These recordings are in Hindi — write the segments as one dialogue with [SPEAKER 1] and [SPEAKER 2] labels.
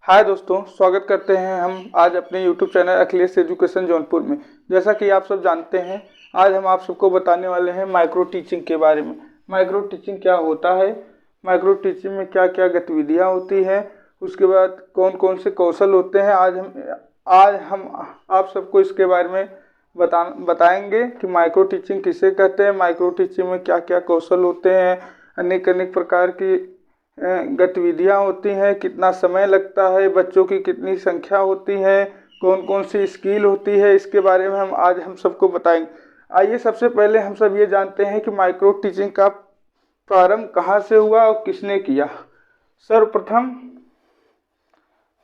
[SPEAKER 1] हाय दोस्तों, स्वागत करते हैं हम आज अपने YouTube channel Akhilesh education Jaunpur में। जैसा कि आप सब जानते हैं, आज हम आप सबको बताने वाले हैं माइक्रो टीचिंग के बारे में। माइक्रो टीचिंग क्या होता है, माइक्रो टीचिंग में क्या क्या गतिविधियां होती हैं, उसके बाद कौन कौन से कौशल होते हैं। आज हम आप सबको इसके बारे में बताएंगे कि माइक्रो टीचिंग किसे कहते हैं, माइक्रो टीचिंग में क्या क्या कौशल होते हैं, अनेक अनेक प्रकार की गतिविधियां होती हैं, कितना समय लगता है, बच्चों की कितनी संख्या होती है, कौन कौन सी स्किल होती है, इसके बारे में हम सबको बताएंगे। आइए सबसे पहले हम सब ये जानते हैं कि माइक्रो टीचिंग का प्रारंभ कहाँ से हुआ और किसने किया। सर्वप्रथम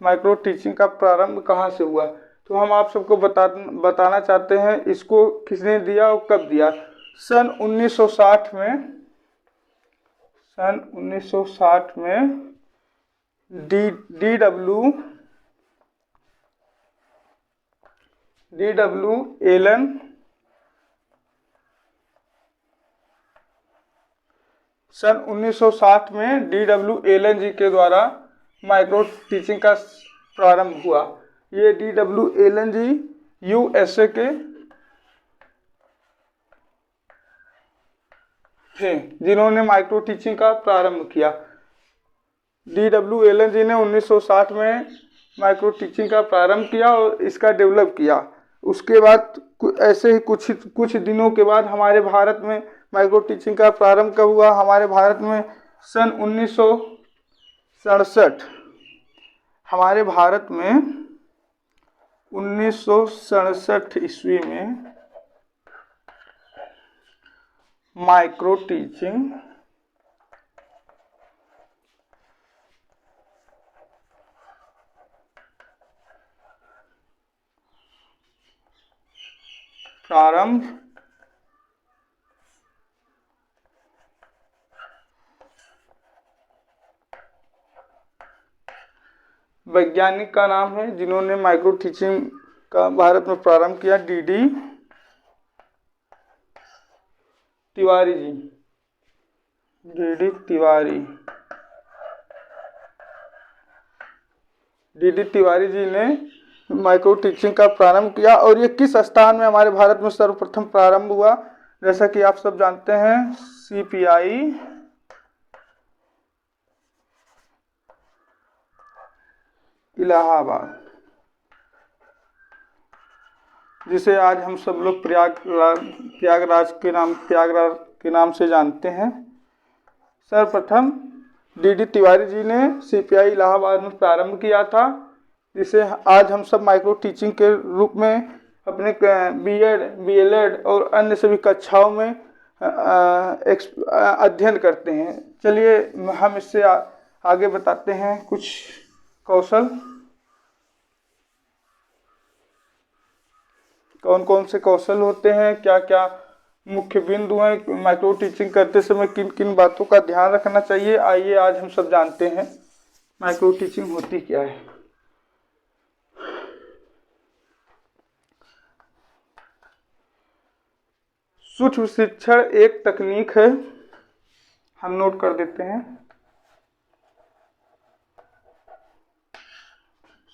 [SPEAKER 1] माइक्रो टीचिंग का प्रारंभ कहाँ से हुआ, तो हम आप सबको बताना चाहते हैं इसको किसने दिया और कब दिया। सन 1960 में डी डब्ल्यू एलन सन 1960 में D.W. एलन जी के द्वारा माइक्रो टीचिंग का प्रारंभ हुआ। ये D.W. एलन जी USA के थे जिन्होंने माइक्रो टीचिंग का प्रारंभ किया। D.W. एलन जी ने 1960 में माइक्रो टीचिंग का प्रारंभ किया और इसका डेवलप किया। उसके बाद ऐसे ही कुछ दिनों के बाद हमारे भारत में माइक्रो टीचिंग का प्रारंभ कब हुआ। हमारे भारत में सन 1967 हमारे भारत में 1967 ईस्वी में माइक्रो टीचिंग प्रारंभ वैज्ञानिक का नाम है जिन्होंने माइक्रो टीचिंग का भारत में प्रारंभ किया, डी.डी. तिवारी जी। डी.डी. तिवारी जी ने माइक्रो टीचिंग का प्रारंभ किया। और ये किस स्थान में हमारे भारत में सर्वप्रथम प्रारंभ हुआ, जैसा कि आप सब जानते हैं CPI इलाहाबाद, जिसे आज हम सब लोग प्रयागराज के नाम से जानते हैं। सर्वप्रथम डी.डी. तिवारी जी ने CPI इलाहाबाद में प्रारंभ किया था, जिसे आज हम सब माइक्रो टीचिंग के रूप में अपने B.Ed, B.LED और अन्य सभी कक्षाओं में अध्ययन करते हैं। चलिए हम इससे आगे बताते हैं कुछ कौशल। कौन कौन से कौशल होते हैं, क्या क्या मुख्य बिंदु हैं, माइक्रो टीचिंग करते समय किन किन बातों का ध्यान रखना चाहिए। आइए आज हम सब जानते हैं माइक्रो टीचिंग होती क्या है। सूक्ष्म शिक्षण एक तकनीक है, हम नोट कर देते हैं।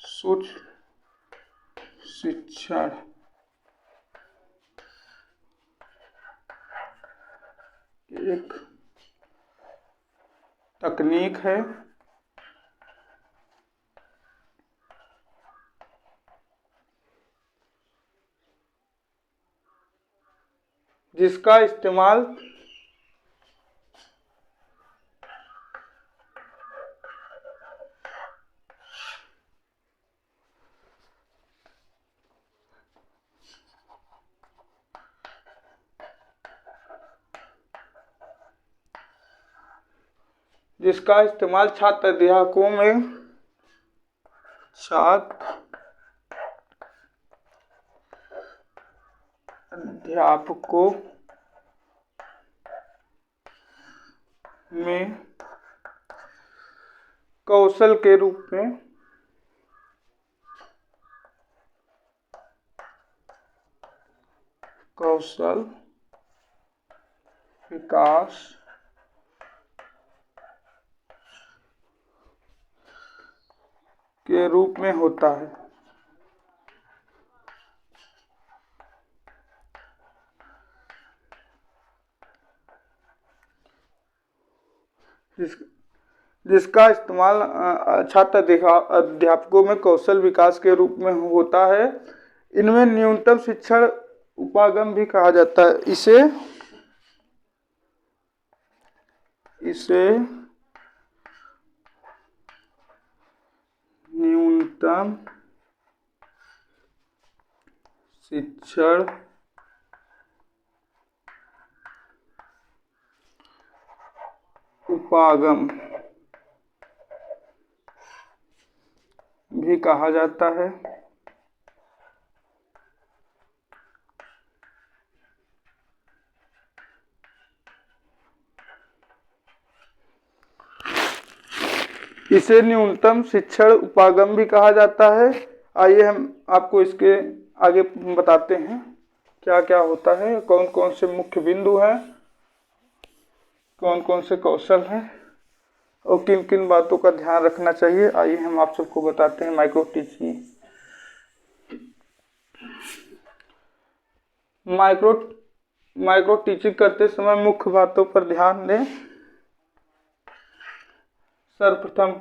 [SPEAKER 1] सूक्ष्म शिक्षण एक तकनीक है जिसका इस्तेमाल छात्र अध्यापकों में कौशल के रूप में कौशल विकास के रूप में होता है। जिसका इस्तेमाल छात्र अध्यापकों में कौशल विकास के रूप में होता है। इनमें न्यूनतम शिक्षण उपागम भी कहा जाता है। इसे न्यूनतम शिक्षण उपागम भी कहा जाता है। इसे न्यूनतम शिक्षण उपागम भी कहा जाता है। आइए हम आपको इसके आगे बताते हैं क्या क्या होता है, कौन कौन से मुख्य बिंदु हैं, कौन कौन से कौशल हैं और किन किन बातों का ध्यान रखना चाहिए। आइए हम आप सबको बताते हैं माइक्रो टीचिंग। माइक्रो टीचिंग करते समय मुख्य बातों पर ध्यान दें। सर्वप्रथम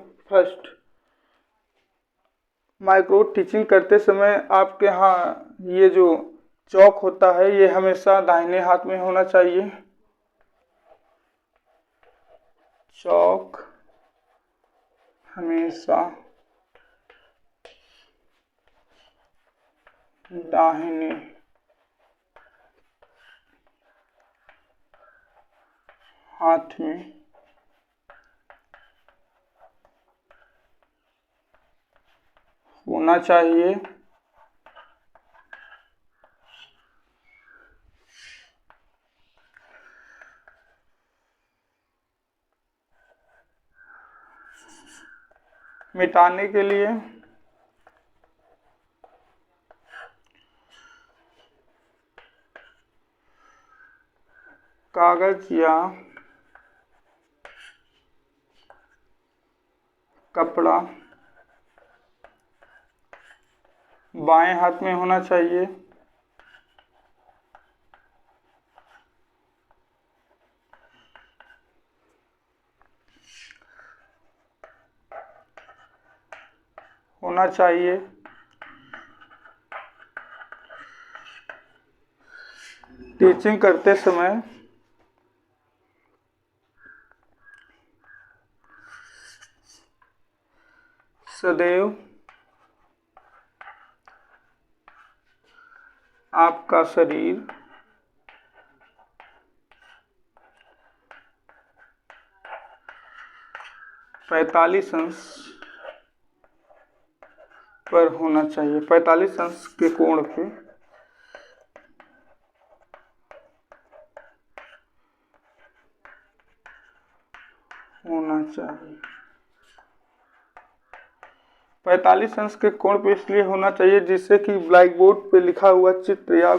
[SPEAKER 1] माइक्रो टीचिंग करते समय आपके यहाँ ये जो चौक होता है ये हमेशा दाहिने हाथ में होना चाहिए। चौक हमेशा दाहिने हाथ में होना चाहिए। मिटाने के लिए कागज या कपड़ा बाएं हाथ में होना चाहिए। टीचिंग करते समय सदैव आपका शरीर पैंतालीस अंश पर होना चाहिए। 45 अंश के कोण पे होना चाहिए। 45 अंश के कोण पे इसलिए होना चाहिए जिससे कि ब्लैक बोर्ड पे लिखा हुआ चित्र या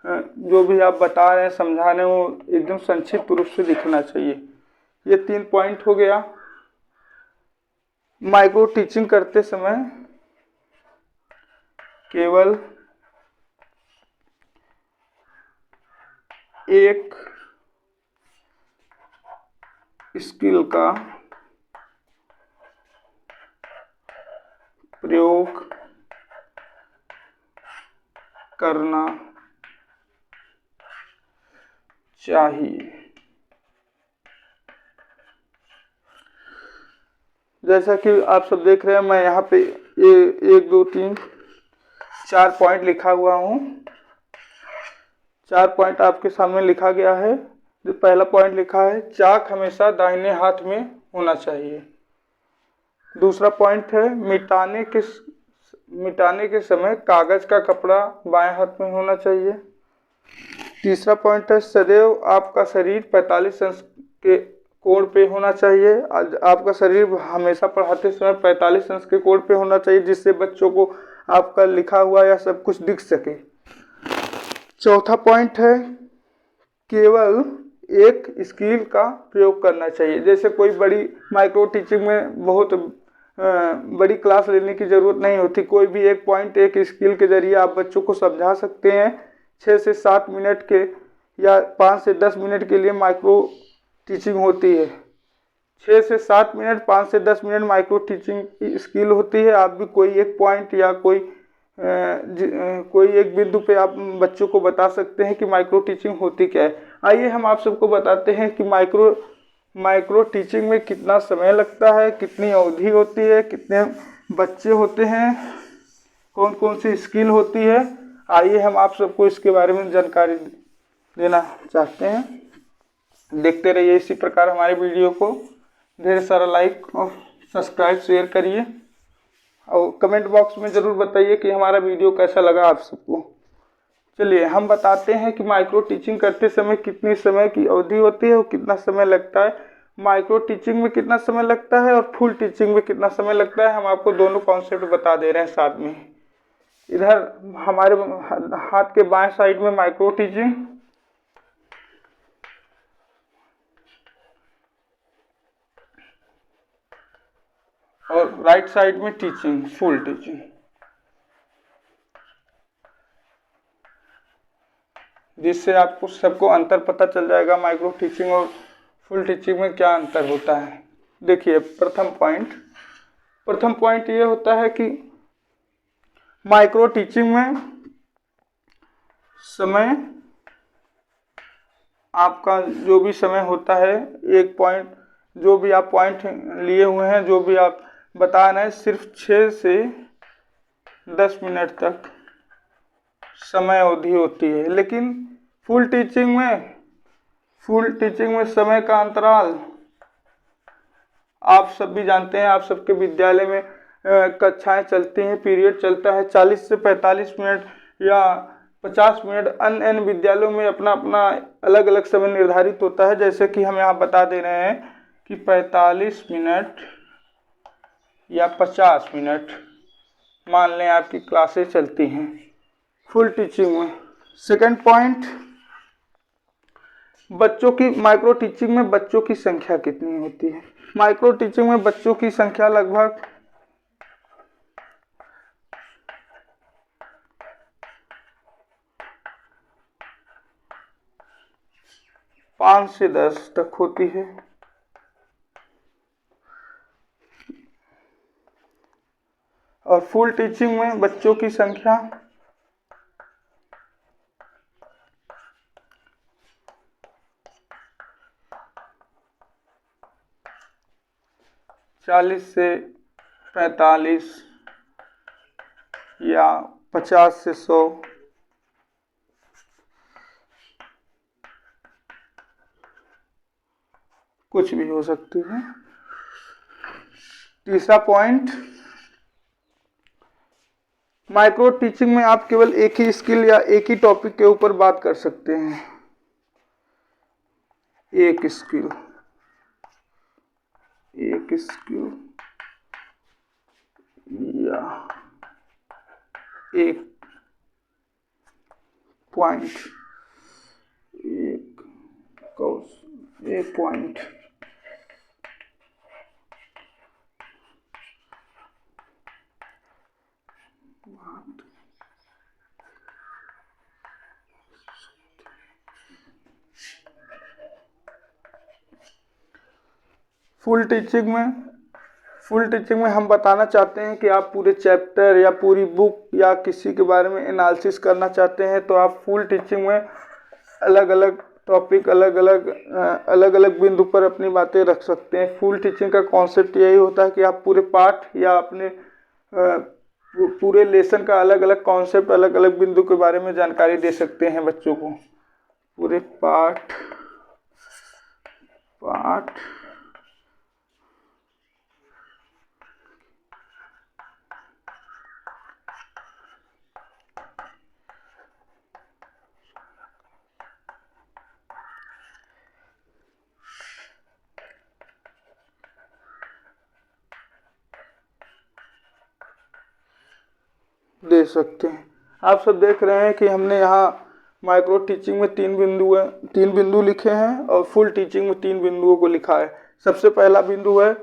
[SPEAKER 1] जो भी आप बता रहे हैं, समझा रहे हैं, वो एकदम संक्षिप्त रूप से दिखना चाहिए। ये 3 पॉइंट हो गया। माइक्रो टीचिंग करते समय केवल एक स्किल का प्रयोग करना चाहिए। जैसा कि आप सब देख रहे हैं, मैं यहाँ पे 1 2 3 4 पॉइंट लिखा हुआ हूँ। 4 पॉइंट आपके सामने लिखा गया है। जो पहला पॉइंट लिखा है, चाक हमेशा दाहिने हाथ में होना चाहिए। दूसरा पॉइंट है, मिटाने के समय कागज का कपड़ा बाएं हाथ में होना चाहिए। तीसरा पॉइंट है, सदैव आपका शरीर 45 अंश के कोण पे होना चाहिए। आपका शरीर हमेशा पढ़ाते समय 45 अंश के कोण पे होना चाहिए, जिससे बच्चों को आपका लिखा हुआ या सब कुछ दिख सके। चौथा पॉइंट है, केवल एक स्किल का प्रयोग करना चाहिए। जैसे कोई बड़ी माइक्रो टीचिंग में बहुत बड़ी क्लास लेने की ज़रूरत नहीं होती। कोई भी एक पॉइंट एक स्किल के ज़रिए आप बच्चों को समझा सकते हैं। 6 से 7 मिनट के या 5 से 10 मिनट के लिए माइक्रो टीचिंग होती है। 6 से 7 मिनट, 5 से 10 मिनट माइक्रो टीचिंग की स्किल होती है। आप भी कोई एक पॉइंट या कोई एक बिंदु पे आप बच्चों को बता सकते हैं कि माइक्रो टीचिंग होती क्या है। आइए हम आप सबको बताते हैं कि माइक्रो टीचिंग में कितना समय लगता है, कितनी अवधि होती है, कितने बच्चे होते हैं, कौन कौन सी स्किल होती है। आइए हम आप सबको इसके बारे में जानकारी देना चाहते हैं। देखते रहिए इसी प्रकार हमारे वीडियो को। ढेर सारा लाइक और सब्सक्राइब शेयर करिए और कमेंट बॉक्स में ज़रूर बताइए कि हमारा वीडियो कैसा लगा आप सबको। चलिए हम बताते हैं कि माइक्रो टीचिंग करते समय कितनी समय की अवधि होती है और कितना समय लगता है। माइक्रो टीचिंग में कितना समय लगता है और फुल टीचिंग में कितना समय लगता है, हम आपको दोनों कॉन्सेप्ट बता दे रहे हैं साथ में। इधर हमारे हाथ के बाएं साइड में माइक्रो टीचिंग और राइट साइड में टीचिंग, फुल टीचिंग। जिससे आपको सबको अंतर पता चल जाएगा माइक्रो टीचिंग और फुल टीचिंग में क्या अंतर होता है। देखिए प्रथम पॉइंट ये होता है कि माइक्रो टीचिंग में समय, आपका जो भी समय होता है, एक पॉइंट जो भी आप पॉइंट लिए हुए हैं, जो भी आप बता रहे हैं, सिर्फ 6 से 10 मिनट तक समय अवधि होती है। लेकिन फुल टीचिंग में समय का अंतराल आप सब भी जानते हैं। आप सबके विद्यालय में कक्षाएं चलती हैं, पीरियड चलता है 40 से 45 मिनट या 50 मिनट। अन्य विद्यालयों में अपना अपना अलग अलग समय निर्धारित होता है। जैसे कि हम यहाँ बता दे रहे हैं कि 45 मिनट या 50 मिनट मान लें आपकी क्लासें चलती हैं फुल टीचिंग में। सेकंड पॉइंट, बच्चों की माइक्रो टीचिंग में बच्चों की संख्या कितनी होती है। माइक्रो टीचिंग में बच्चों की संख्या लगभग 5 से 10 तक होती है। और फुल टीचिंग में बच्चों की संख्या 40 से 45 या 50 से 100 कुछ भी हो सकती है। तीसरा पॉइंट, माइक्रो टीचिंग में आप केवल एक ही स्किल या एक ही टॉपिक के ऊपर बात कर सकते हैं। एक स्किल या एक पॉइंट, एक पॉइंट। फुल टीचिंग में हम बताना चाहते हैं कि आप पूरे चैप्टर या पूरी बुक या किसी के बारे में एनालिसिस करना चाहते हैं तो आप फुल टीचिंग में अलग अलग टॉपिक, अलग अलग बिंदु पर अपनी बातें रख सकते हैं। फुल टीचिंग का कॉन्सेप्ट यही होता है कि आप पूरे पाठ या अपने पूरे लेसन का अलग अलग कॉन्सेप्ट, अलग अलग बिंदु के बारे में जानकारी दे सकते हैं बच्चों को। पूरे पाठ दे सकते हैं। आप सब देख रहे हैं कि हमने यहाँ माइक्रो टीचिंग में 3 बिंदु लिखे हैं और फुल टीचिंग में 3 बिंदुओं को लिखा है। सबसे पहला बिंदु है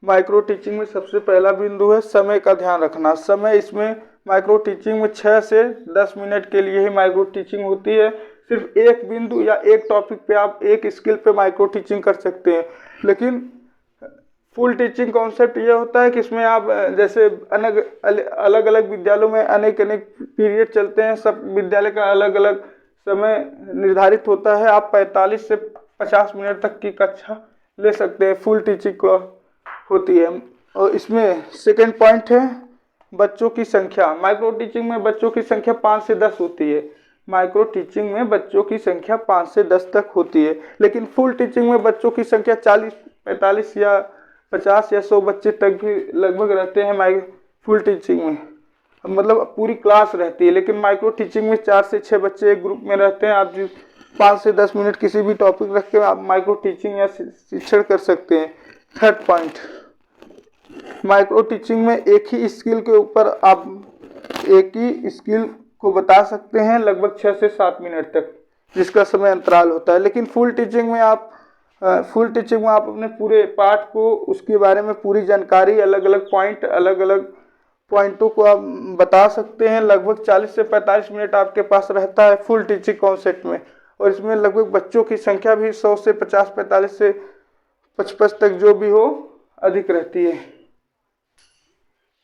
[SPEAKER 1] माइक्रो टीचिंग में सबसे पहला बिंदु है समय का ध्यान रखना। समय इसमें माइक्रो टीचिंग में 6 से 10 मिनट के लिए ही माइक्रो टीचिंग होती है। सिर्फ एक बिंदु या एक टॉपिक पे आप एक स्किल पे माइक्रो टीचिंग कर सकते हैं। लेकिन फुल टीचिंग कॉन्सेप्ट ये होता है कि इसमें आप जैसे अलग अलग विद्यालयों में अनेक पीरियड चलते हैं, सब विद्यालय का अलग अलग समय निर्धारित होता है। आप 45 से 50 मिनट तक की कक्षा ले सकते हैं, फुल टीचिंग होती है। और इसमें सेकेंड पॉइंट है बच्चों की संख्या। माइक्रो टीचिंग में बच्चों की संख्या 5 से 10 होती है। माइक्रो टीचिंग में बच्चों की संख्या 5 से 10 तक होती है, लेकिन फुल टीचिंग में बच्चों की संख्या 40, 45 या 50 या 100 बच्चे तक भी लगभग रहते हैं फुल टीचिंग में, मतलब पूरी क्लास रहती है। लेकिन माइक्रो टीचिंग में 4 से 6 बच्चे एक ग्रुप में रहते हैं। आप 5 से 10 मिनट किसी भी टॉपिक रख के आप माइक्रो टीचिंग या शिक्षण कर सकते हैं। थर्ड पॉइंट, माइक्रो टीचिंग में एक ही स्किल के ऊपर आप एक ही स्किल को बता सकते हैं लगभग 6 से 7 मिनट तक, जिसका समय अंतराल होता है। लेकिन फुल टीचिंग में आप अपने पूरे पाठ को, उसके बारे में पूरी जानकारी, अलग अलग पॉइंटों को आप बता सकते हैं। लगभग 40 से 45 मिनट आपके पास रहता है फुल टीचिंग कॉन्सेप्ट में। और इसमें लगभग बच्चों की संख्या भी 100 से 50, 45 से 55 तक जो भी हो अधिक रहती है।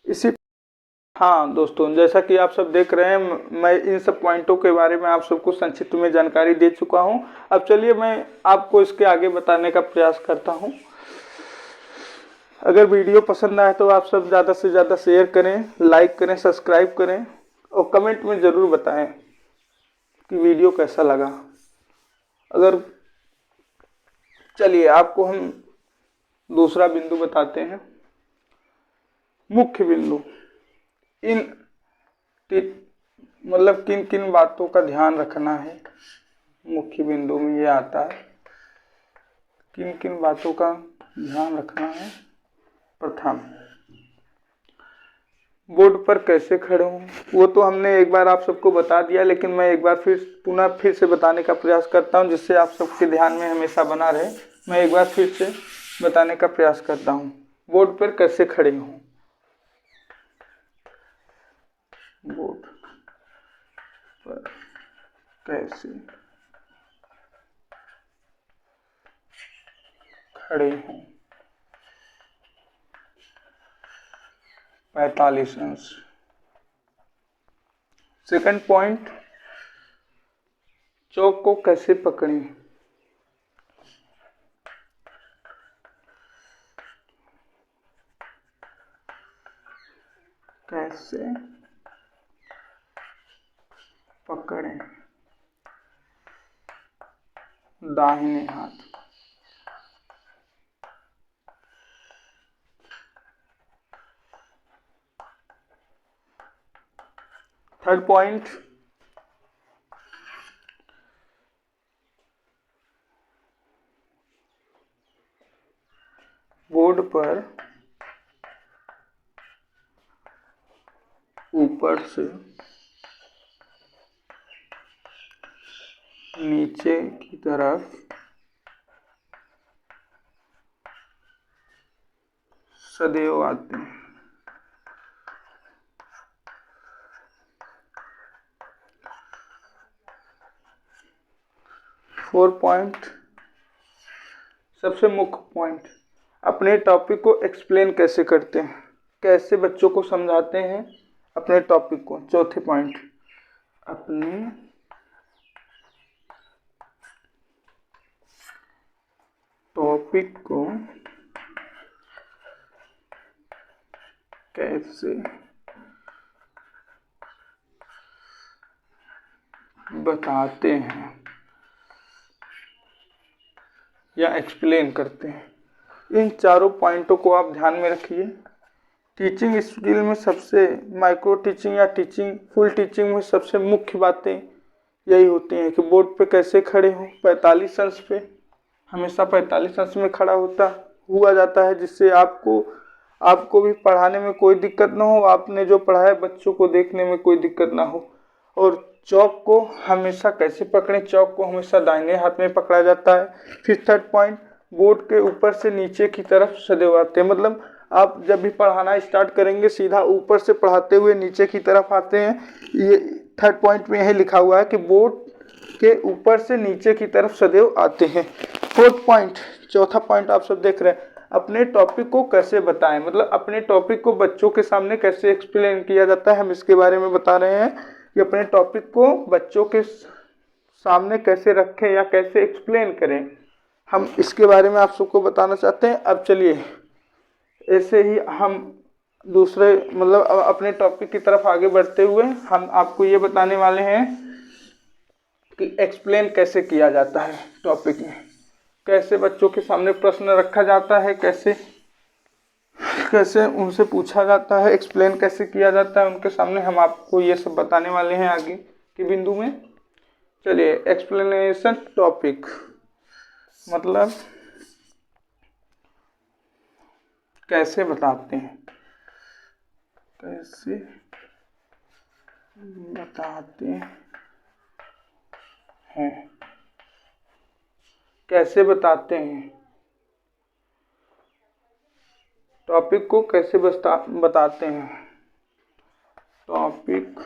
[SPEAKER 1] इसी हाँ दोस्तों, जैसा कि आप सब देख रहे हैं, मैं इन सब पॉइंटों के बारे में आप सबको संक्षिप्त में जानकारी दे चुका हूं। अब चलिए मैं आपको इसके आगे बताने का प्रयास करता हूं। अगर वीडियो पसंद आए तो आप सब ज़्यादा से ज़्यादा शेयर करें, लाइक करें, सब्सक्राइब करें और कमेंट में ज़रूर बताएं कि वीडियो कैसा लगा। अगर चलिए आपको हम दूसरा बिंदु बताते हैं, मुख्य बिंदु। मतलब किन किन बातों का ध्यान रखना है मुख्य बिंदु में, ये आता है किन किन बातों का ध्यान रखना है। प्रथम, बोर्ड पर कैसे खड़े हों, वो तो हमने एक बार आप सबको बता दिया, लेकिन मैं एक बार फिर से बताने का प्रयास करता हूँ, जिससे आप सबके ध्यान में हमेशा बना रहे। मैं एक बार फिर से बताने का प्रयास करता हूँ, बोर्ड पर कैसे खड़े हों। बोर्ड पर कैसे खड़े हों। 45 अंश। सेकंड पॉइंट, चौक को कैसे पकड़ें। कैसे पकड़ें दाहिने हाथ। थर्ड पॉइंट, बोर्ड पर ऊपर से नीचे की तरफ सदैव आते हैं। फोर्थ पॉइंट, सबसे मुख्य पॉइंट, अपने टॉपिक को एक्सप्लेन कैसे करते हैं, कैसे बच्चों को समझाते हैं अपने टॉपिक को। चौथे पॉइंट, अपने टॉपिक को कैसे बताते हैं या एक्सप्लेन करते हैं। इन चारों पॉइंटों को आप ध्यान में रखिए। टीचिंग स्किल में सबसे, माइक्रो टीचिंग या फुल टीचिंग में सबसे मुख्य बातें यही होती हैं कि बोर्ड पे कैसे खड़े हों। 45 अंश पे हमेशा 45 अंश में खड़ा हुआ जाता है, जिससे आपको भी पढ़ाने में कोई दिक्कत ना हो, आपने जो पढ़ाया बच्चों को देखने में कोई दिक्कत ना हो। और चौक को हमेशा कैसे पकड़ें, चौक को हमेशा दाहिने हाथ में पकड़ा जाता है। फिर थर्ड पॉइंट, बोर्ड के ऊपर से नीचे की तरफ सदैव आते हैं। मतलब आप जब भी पढ़ाना स्टार्ट करेंगे सीधा ऊपर से पढ़ाते हुए नीचे की तरफ आते हैं। ये थर्ड पॉइंट में यही लिखा हुआ है कि बोर्ड के ऊपर से नीचे की तरफ सदैव आते हैं। फोर्थ पॉइंट, चौथा पॉइंट आप सब देख रहे हैं, अपने टॉपिक को कैसे बताएं। मतलब अपने टॉपिक को बच्चों के सामने कैसे एक्सप्लेन किया जाता है, हम इसके बारे में बता रहे हैं कि अपने टॉपिक को बच्चों के सामने कैसे रखें या कैसे एक्सप्लेन करें, हम इसके बारे में आप सबको बताना चाहते हैं। अब चलिए ऐसे ही हम दूसरे मतलब अपने टॉपिक की तरफ आगे बढ़ते हुए हम आपको ये बताने वाले हैं कि एक्सप्लेन कैसे किया जाता है टॉपिक में, कैसे बच्चों के सामने प्रश्न रखा जाता है, कैसे उनसे पूछा जाता है, एक्सप्लेन कैसे किया जाता है उनके सामने, हम आपको ये सब बताने वाले हैं आगे के बिंदु में। चलिए, एक्सप्लेनेशन टॉपिक मतलब कैसे बताते हैं, कैसे बताते हैं, कैसे बताते हैं, टॉपिक को कैसे बताते हैं, टॉपिक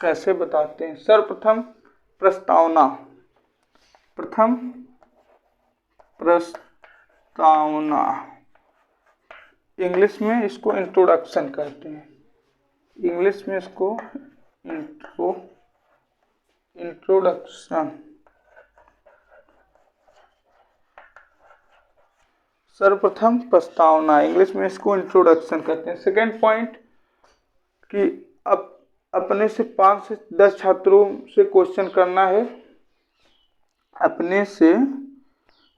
[SPEAKER 1] कैसे बताते हैं। सर्वप्रथम प्रस्तावना, इंग्लिश में इसको इंट्रोडक्शन कहते हैं, इंग्लिश में इसको इंट्रोडक्शन। सर्वप्रथम प्रस्तावना, इंग्लिश में इसको इंट्रोडक्शन कहते हैं। सेकेंड पॉइंट कि अब अपने से 5 से 10 छात्रों से क्वेश्चन करना है। अपने से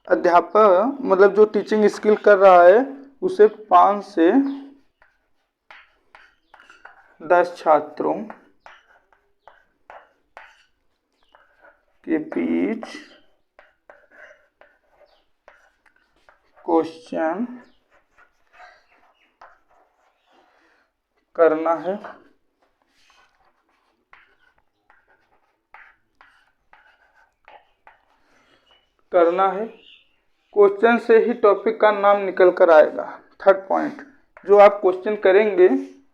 [SPEAKER 1] अध्यापक मतलब जो टीचिंग स्किल कर रहा है उसे 5 से 10 छात्रों के बीच क्वेश्चन करना है। क्वेश्चन से ही टॉपिक का नाम निकल कर आएगा। थर्ड पॉइंट, जो आप क्वेश्चन करेंगे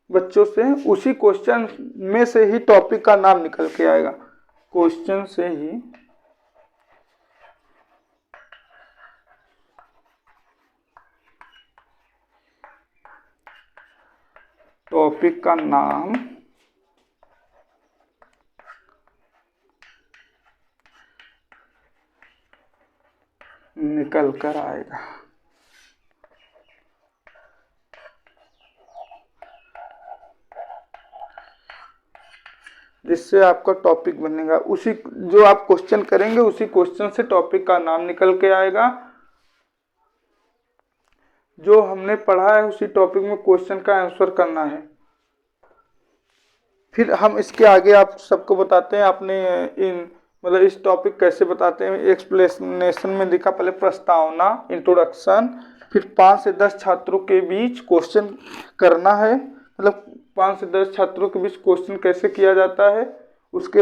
[SPEAKER 1] बच्चों से उसी क्वेश्चन में से ही टॉपिक का नाम निकल के आएगा। क्वेश्चन से ही टॉपिक का नाम निकल कर आएगा। जिससे आपका टॉपिक बनेगा, उसी जो आप क्वेश्चन करेंगे उसी क्वेश्चन से टॉपिक का नाम निकल के आएगा। जो हमने पढ़ा है उसी टॉपिक में क्वेश्चन का आंसर करना है। फिर हम इसके आगे आप सबको बताते हैं अपने मतलब इस टॉपिक कैसे बताते हैं। एक्सप्लेनेशन में दिखा पहले प्रस्तावना, इंट्रोडक्शन, फिर 5 से 10 छात्रों के बीच क्वेश्चन करना है। मतलब 5 से 10 छात्रों के बीच क्वेश्चन कैसे किया जाता है उसके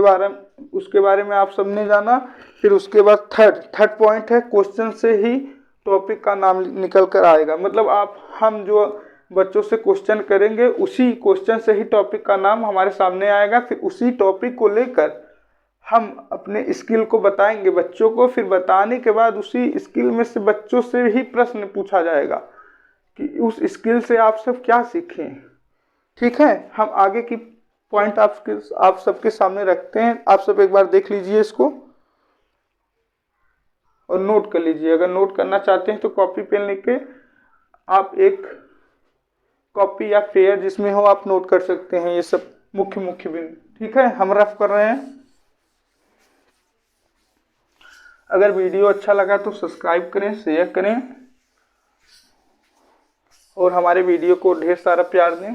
[SPEAKER 1] बारे में आप सबने जाना। फिर उसके बाद थर्ड पॉइंट है, क्वेश्चन से ही टॉपिक का नाम निकल कर आएगा। मतलब हम जो बच्चों से क्वेश्चन करेंगे उसी क्वेश्चन से ही टॉपिक का नाम हमारे सामने आएगा। फिर उसी टॉपिक को लेकर हम अपने स्किल को बताएंगे बच्चों को। फिर बताने के बाद उसी स्किल में से बच्चों से ही प्रश्न पूछा जाएगा कि उस स्किल से आप सब क्या सीखें। ठीक है, हम आगे की पॉइंट आप सबके सामने रखते हैं। आप सब एक बार देख लीजिए इसको और नोट कर लीजिए। अगर नोट करना चाहते हैं तो कॉपी पेन लेके आप एक कॉपी या फेयर जिसमें हो आप नोट कर सकते हैं ये सब मुख्य बिंदु। ठीक है, हम रफ कर रहे हैं। अगर वीडियो अच्छा लगा तो सब्सक्राइब करें, शेयर करें और हमारे वीडियो को ढेर सारा प्यार दें।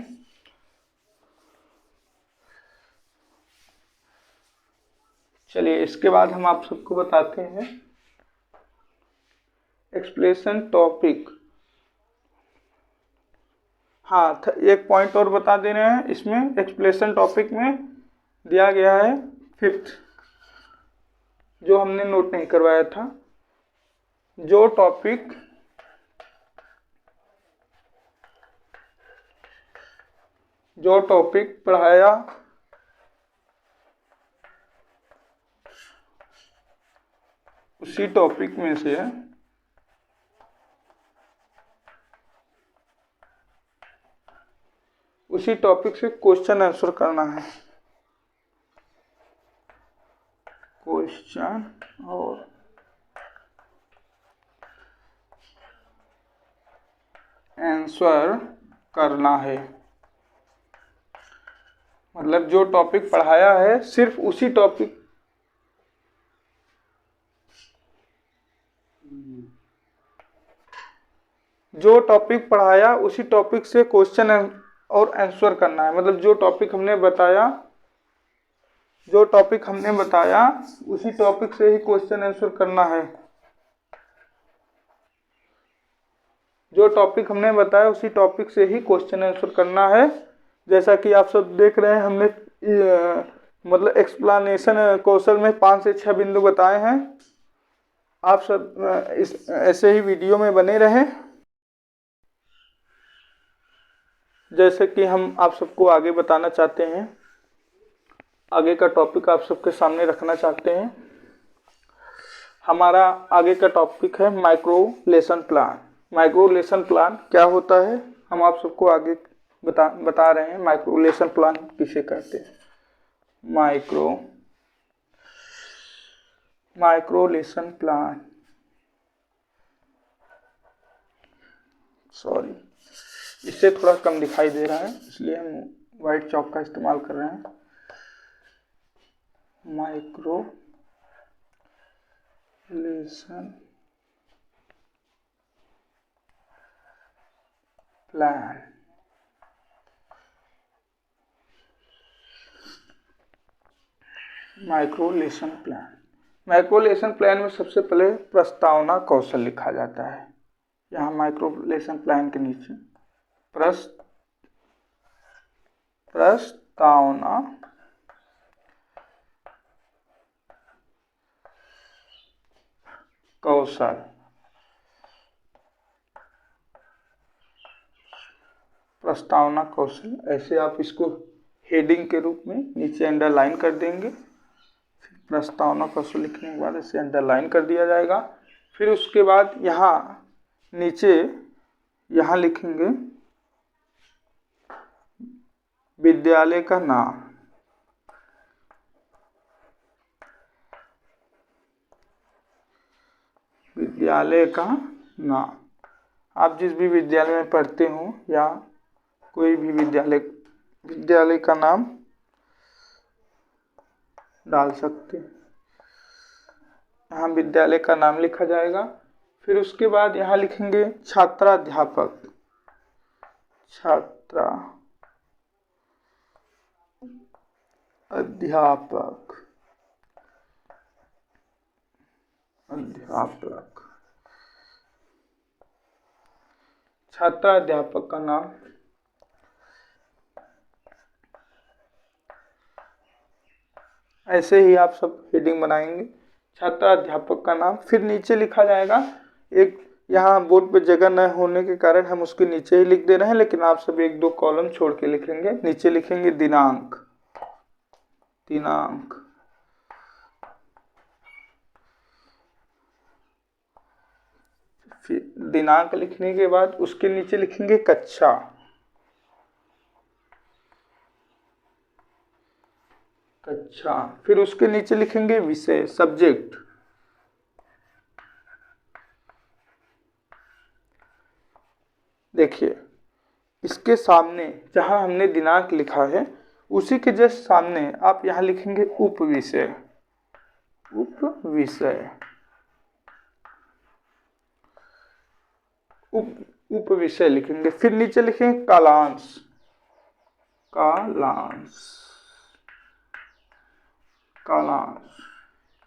[SPEAKER 1] चलिए, इसके बाद हम आप सबको बताते हैं एक्सप्लेनेशन टॉपिक। हाँ, एक पॉइंट और बता दे रहे हैं। इसमें एक्सप्लेनेशन टॉपिक में दिया गया है 5th जो हमने नोट नहीं करवाया था, जो टॉपिक पढ़ाया उसी टॉपिक में से क्वेश्चन आंसर करना है। क्वेश्चन और आंसर करना है, मतलब जो टॉपिक पढ़ाया है सिर्फ उसी टॉपिक से क्वेश्चन और आंसर करना है। मतलब जो टॉपिक हमने बताया उसी टॉपिक से ही क्वेश्चन आंसर करना है। जो टॉपिक हमने बताया उसी टॉपिक से ही क्वेश्चन आंसर करना है। जैसा कि आप सब देख रहे हैं, हमने मतलब एक्सप्लेनेशन कौशल में 5 से 6 बिंदु बताए हैं। आप सब ऐसे ही वीडियो में बने रहें। जैसे कि हम आप सबको आगे बताना चाहते हैं, आगे का टॉपिक आप सबके सामने रखना चाहते हैं। हमारा आगे का टॉपिक है micro lesson plan. Micro lesson plan क्या होता है, हम आप सबको आगे बता रहे हैं। माइक्रो लेसन प्लान किसे कहते हैं? माइक्रो लेसन प्लान, सॉरी इससे थोड़ा कम दिखाई दे रहा है, इसलिए हम वाइट चौक का इस्तेमाल कर रहे हैं। Micro lesson plan, micro lesson plan में सबसे पहले प्रस्तावना कौशल लिखा जाता है। यहाँ माइक्रो लेसन प्लान के नीचे प्रस्तावना कौशल, ऐसे आप इसको हेडिंग के रूप में नीचे अंडरलाइन कर देंगे। प्रस्तावना कौशल लिखने के बाद इसे अंडरलाइन कर दिया जाएगा। फिर उसके बाद यहाँ नीचे यहाँ लिखेंगे विद्यालय का नाम। विद्यालय का नाम, आप जिस भी विद्यालय में पढ़ते हो या कोई भी विद्यालय का नाम डाल सकते हैं। यहाँ विद्यालय का नाम लिखा जाएगा। फिर उसके बाद यहाँ लिखेंगे छात्राध्यापक। छात्राध्यापक का नाम, ऐसे ही आप सब हेडिंग बनाएंगे। छात्राध्यापक का नाम, फिर नीचे लिखा जाएगा एक, यहाँ बोर्ड पे जगह न होने के कारण हम उसके नीचे ही लिख दे रहे हैं, लेकिन आप सब 1-2 कॉलम छोड़ के लिखेंगे। नीचे लिखेंगे दिनांक। फिर दिनांक लिखने के बाद उसके नीचे लिखेंगे कक्षा। फिर उसके नीचे लिखेंगे विषय, सब्जेक्ट। देखिए इसके सामने जहां हमने दिनांक लिखा है उसी के जस्ट सामने आप यहाँ लिखेंगे उपविषय। उपविषय लिखेंगे। फिर नीचे लिखेंगे कालांश।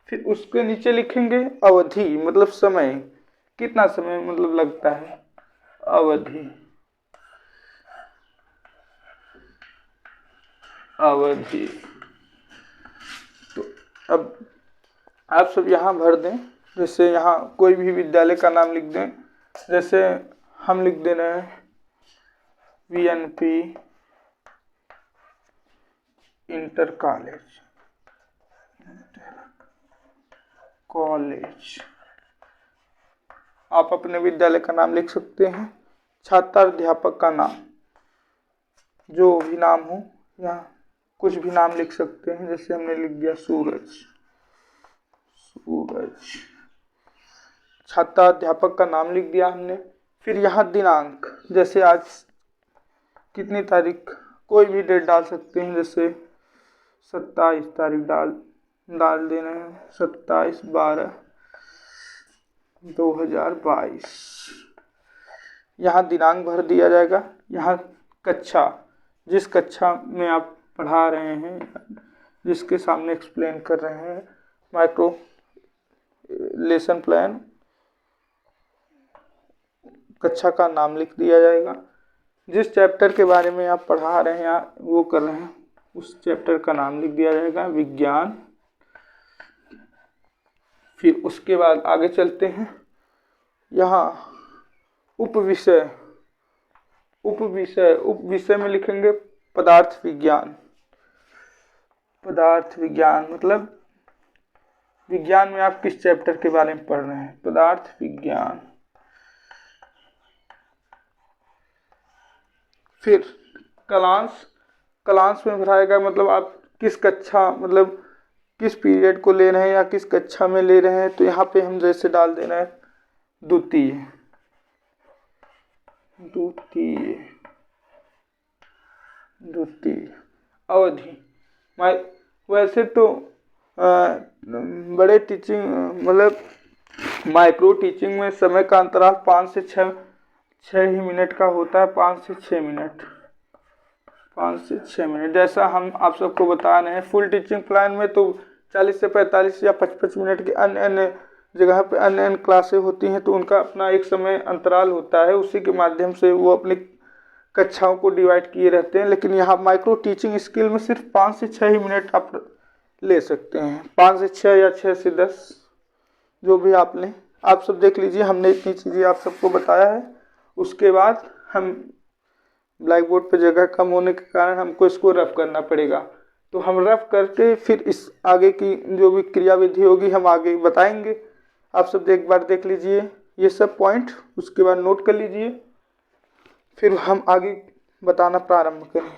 [SPEAKER 1] फिर उसके नीचे लिखेंगे अवधि, मतलब समय, कितना समय मतलब लगता है, अवधि। तो अब आप सब यहाँ भर दें। जैसे यहाँ कोई भी विद्यालय का नाम लिख दें। जैसे हम लिख दे रहे हैं VNP इंटर कॉलेज। आप अपने विद्यालय का नाम लिख सकते हैं। छात्राध्यापक का नाम, जो भी नाम हो या कुछ भी नाम लिख सकते हैं। जैसे हमने लिख दिया सूरज। छात्राध्यापक का नाम लिख दिया हमने। फिर यहाँ दिनांक, जैसे आज कितनी तारीख, कोई भी डेट डाल सकते हैं। जैसे 27 तारीख डाल देना है। 27/12/2022। यहाँ दिनांक भर दिया जाएगा। यहाँ कक्षा, जिस कक्षा में आप पढ़ा रहे हैं, जिसके सामने एक्सप्लेन कर रहे हैं, माइक्रो लेसन प्लान, कक्षा का नाम लिख दिया जाएगा। जिस चैप्टर के बारे में आप पढ़ा रहे हैं या वो कर रहे हैं, उस चैप्टर का नाम लिख दिया जाएगा, विज्ञान। फिर उसके बाद आगे चलते हैं। यहाँ उप विषय में लिखेंगे पदार्थ विज्ञान मतलब विज्ञान में आप किस चैप्टर के बारे में पढ़ रहे हैं, पदार्थ विज्ञान। फिर कलांश में भराएगा, मतलब आप किस कक्षा, मतलब किस पीरियड को ले रहे हैं या किस कक्षा में ले रहे हैं। तो यहाँ पे हम जैसे डाल देना है द्वितीय। अवधि, वैसे तो बड़े टीचिंग मतलब माइक्रो टीचिंग में समय का अंतराल 5 से 6 ही मिनट का होता है। 5 से 6 मिनट जैसा हम आप सबको बता रहे हैं। फुल टीचिंग प्लान में तो 40 से 45 या 55 मिनट की अन्य जगह पे अन्य क्लासें होती हैं, तो उनका अपना एक समय अंतराल होता है। उसी के माध्यम से वो अपनी कक्षाओं को डिवाइड किए रहते हैं। लेकिन यहाँ माइक्रो टीचिंग स्किल में सिर्फ 5 से 6 ही मिनट आप ले सकते हैं। 5 से 6 या 6 से 10, जो भी आप लें। आप सब देख लीजिए, हमने इतनी चीज़ें आप सबको बताया है। उसके बाद हम ब्लैक बोर्ड पर जगह कम होने के कारण हमको इसको रफ करना पड़ेगा। तो हम रफ करके फिर इस आगे की जो भी क्रियाविधि होगी हम आगे बताएंगे। आप सब एक बार देख लीजिए ये सब पॉइंट, उसके बाद नोट कर लीजिए, फिर हम आगे बताना प्रारंभ करें।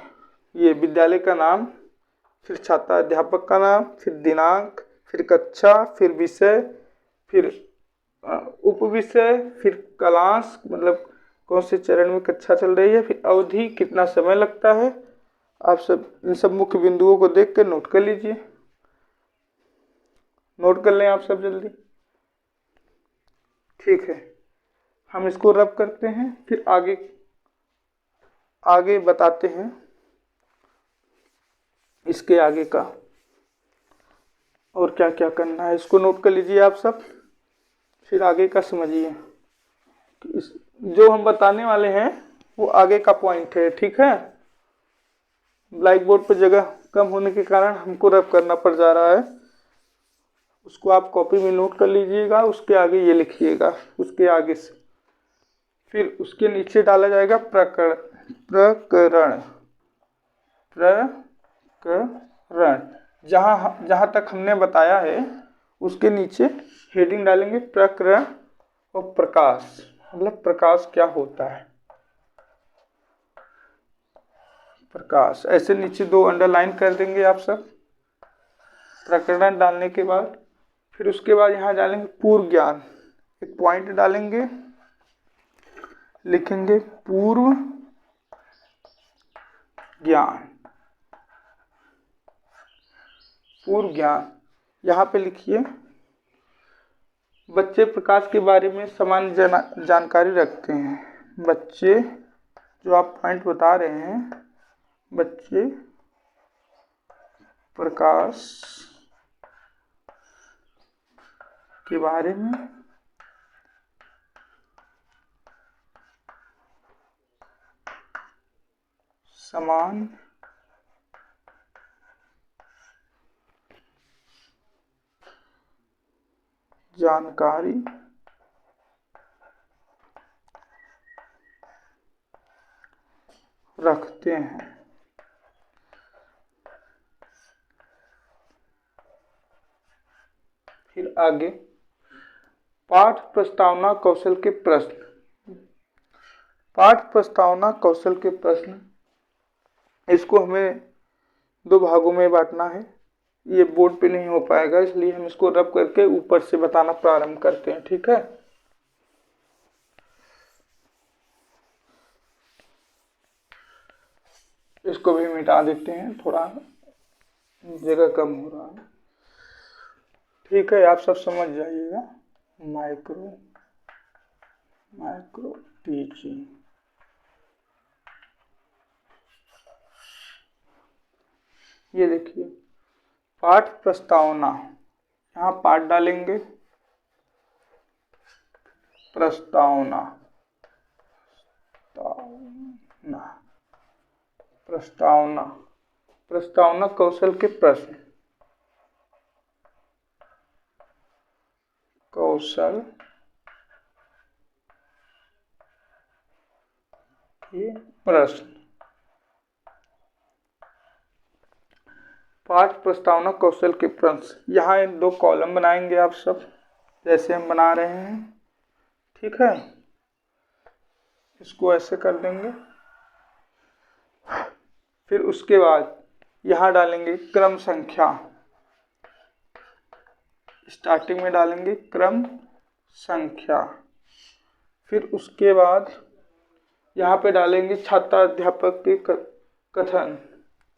[SPEAKER 1] ये विद्यालय का नाम, फिर छात्र अध्यापक का नाम, फिर दिनांक, फिर कक्षा, फिर विषय, फिर उपविषय, फिर क्लास मतलब कौन से चरण में कक्षा चल रही है, फिर अवधि कितना समय लगता है। आप सब इन सब मुख्य बिंदुओं को देख कर नोट कर लीजिए। नोट कर लें आप सब जल्दी। ठीक है, हम इसको रब करते हैं, फिर आगे बताते हैं इसके आगे का और क्या क्या करना है। इसको नोट कर लीजिए आप सब, फिर आगे का समझिए। जो हम बताने वाले हैं वो आगे का पॉइंट है। ठीक है, ब्लैक बोर्ड पर जगह कम होने के कारण हमको रब करना पड़ जा रहा है। उसको आप कॉपी में नोट कर लीजिएगा। उसके आगे ये लिखिएगा, उसके आगे से फिर उसके नीचे डाला जाएगा प्रकरण। जहाँ तक हमने बताया है उसके नीचे हेडिंग डालेंगे प्रकरण और प्रकाश, मतलब प्रकाश क्या होता है। प्रकाश ऐसे नीचे 2 अंडरलाइन कर देंगे आप सब। प्रकरण डालने के बाद फिर उसके बाद यहाँ डालेंगे पूर्व ज्ञान। एक पॉइंट डालेंगे, लिखेंगे पूर्व ज्ञान। पूर्व ज्ञान यहाँ पे लिखिए बच्चे प्रकाश के बारे में सामान्य जानकारी रखते हैं। बच्चे, जो आप पॉइंट बता रहे हैं, बच्चे प्रकाश के बारे में सामान्य जानकारी रखते हैं। फिर आगे पाठ प्रस्तावना कौशल के प्रश्न। पाठ प्रस्तावना कौशल के प्रश्न, इसको हमें दो भागों में बांटना है। ये बोर्ड पे नहीं हो पाएगा, इसलिए हम इसको रब करके ऊपर से बताना प्रारंभ करते हैं। ठीक है, इसको भी मिटा देते हैं, थोड़ा जगह कम हो रहा है। ठीक है, आप सब समझ जाइएगा। माइक्रो टीचिंग, ये देखिए पाठ प्रस्तावना, यहाँ पाठ डालेंगे, प्रस्तावना प्रस्तावना प्रस्तावना कौशल के प्रश्न, कौशल के प्रश्न। पाठ प्रस्तावना कौशल के प्रश्न, यहाँ इन दो कॉलम बनाएंगे आप सब, जैसे हम बना रहे हैं। ठीक है, इसको ऐसे कर देंगे। फिर उसके बाद यहाँ डालेंगे क्रम संख्या, स्टार्टिंग में डालेंगे क्रम संख्या। फिर उसके बाद यहाँ पे डालेंगे छात्राध्यापक के कथन,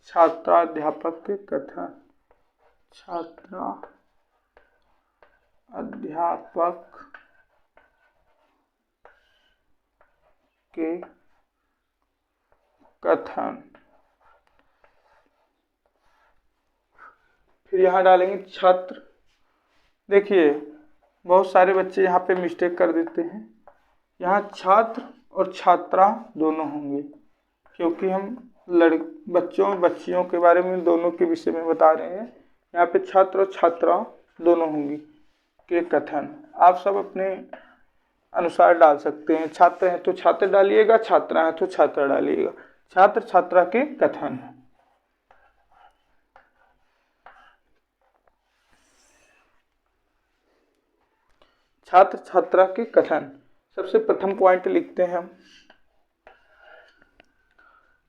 [SPEAKER 1] छात्राध्यापक के कथन, छात्राध्यापक के कथन। फिर यहाँ डालेंगे छात्र। देखिए बहुत सारे बच्चे यहाँ पे मिस्टेक कर देते हैं, यहाँ छात्र और छात्रा दोनों होंगे, क्योंकि हम बच्चों बच्चियों के बारे में दोनों के विषय में बता रहे हैं। यहाँ पे छात्र और छात्रा दोनों होंगी के कथन। आप सब अपने अनुसार डाल सकते हैं, छात्र हैं तो छात्र डालिएगा, छात्रा हैं तो छात्रा डालिएगा। छात्र छात्रा के कथन, छात्र छात्रा के कथन। सबसे प्रथम पॉइंट लिखते हैं हम,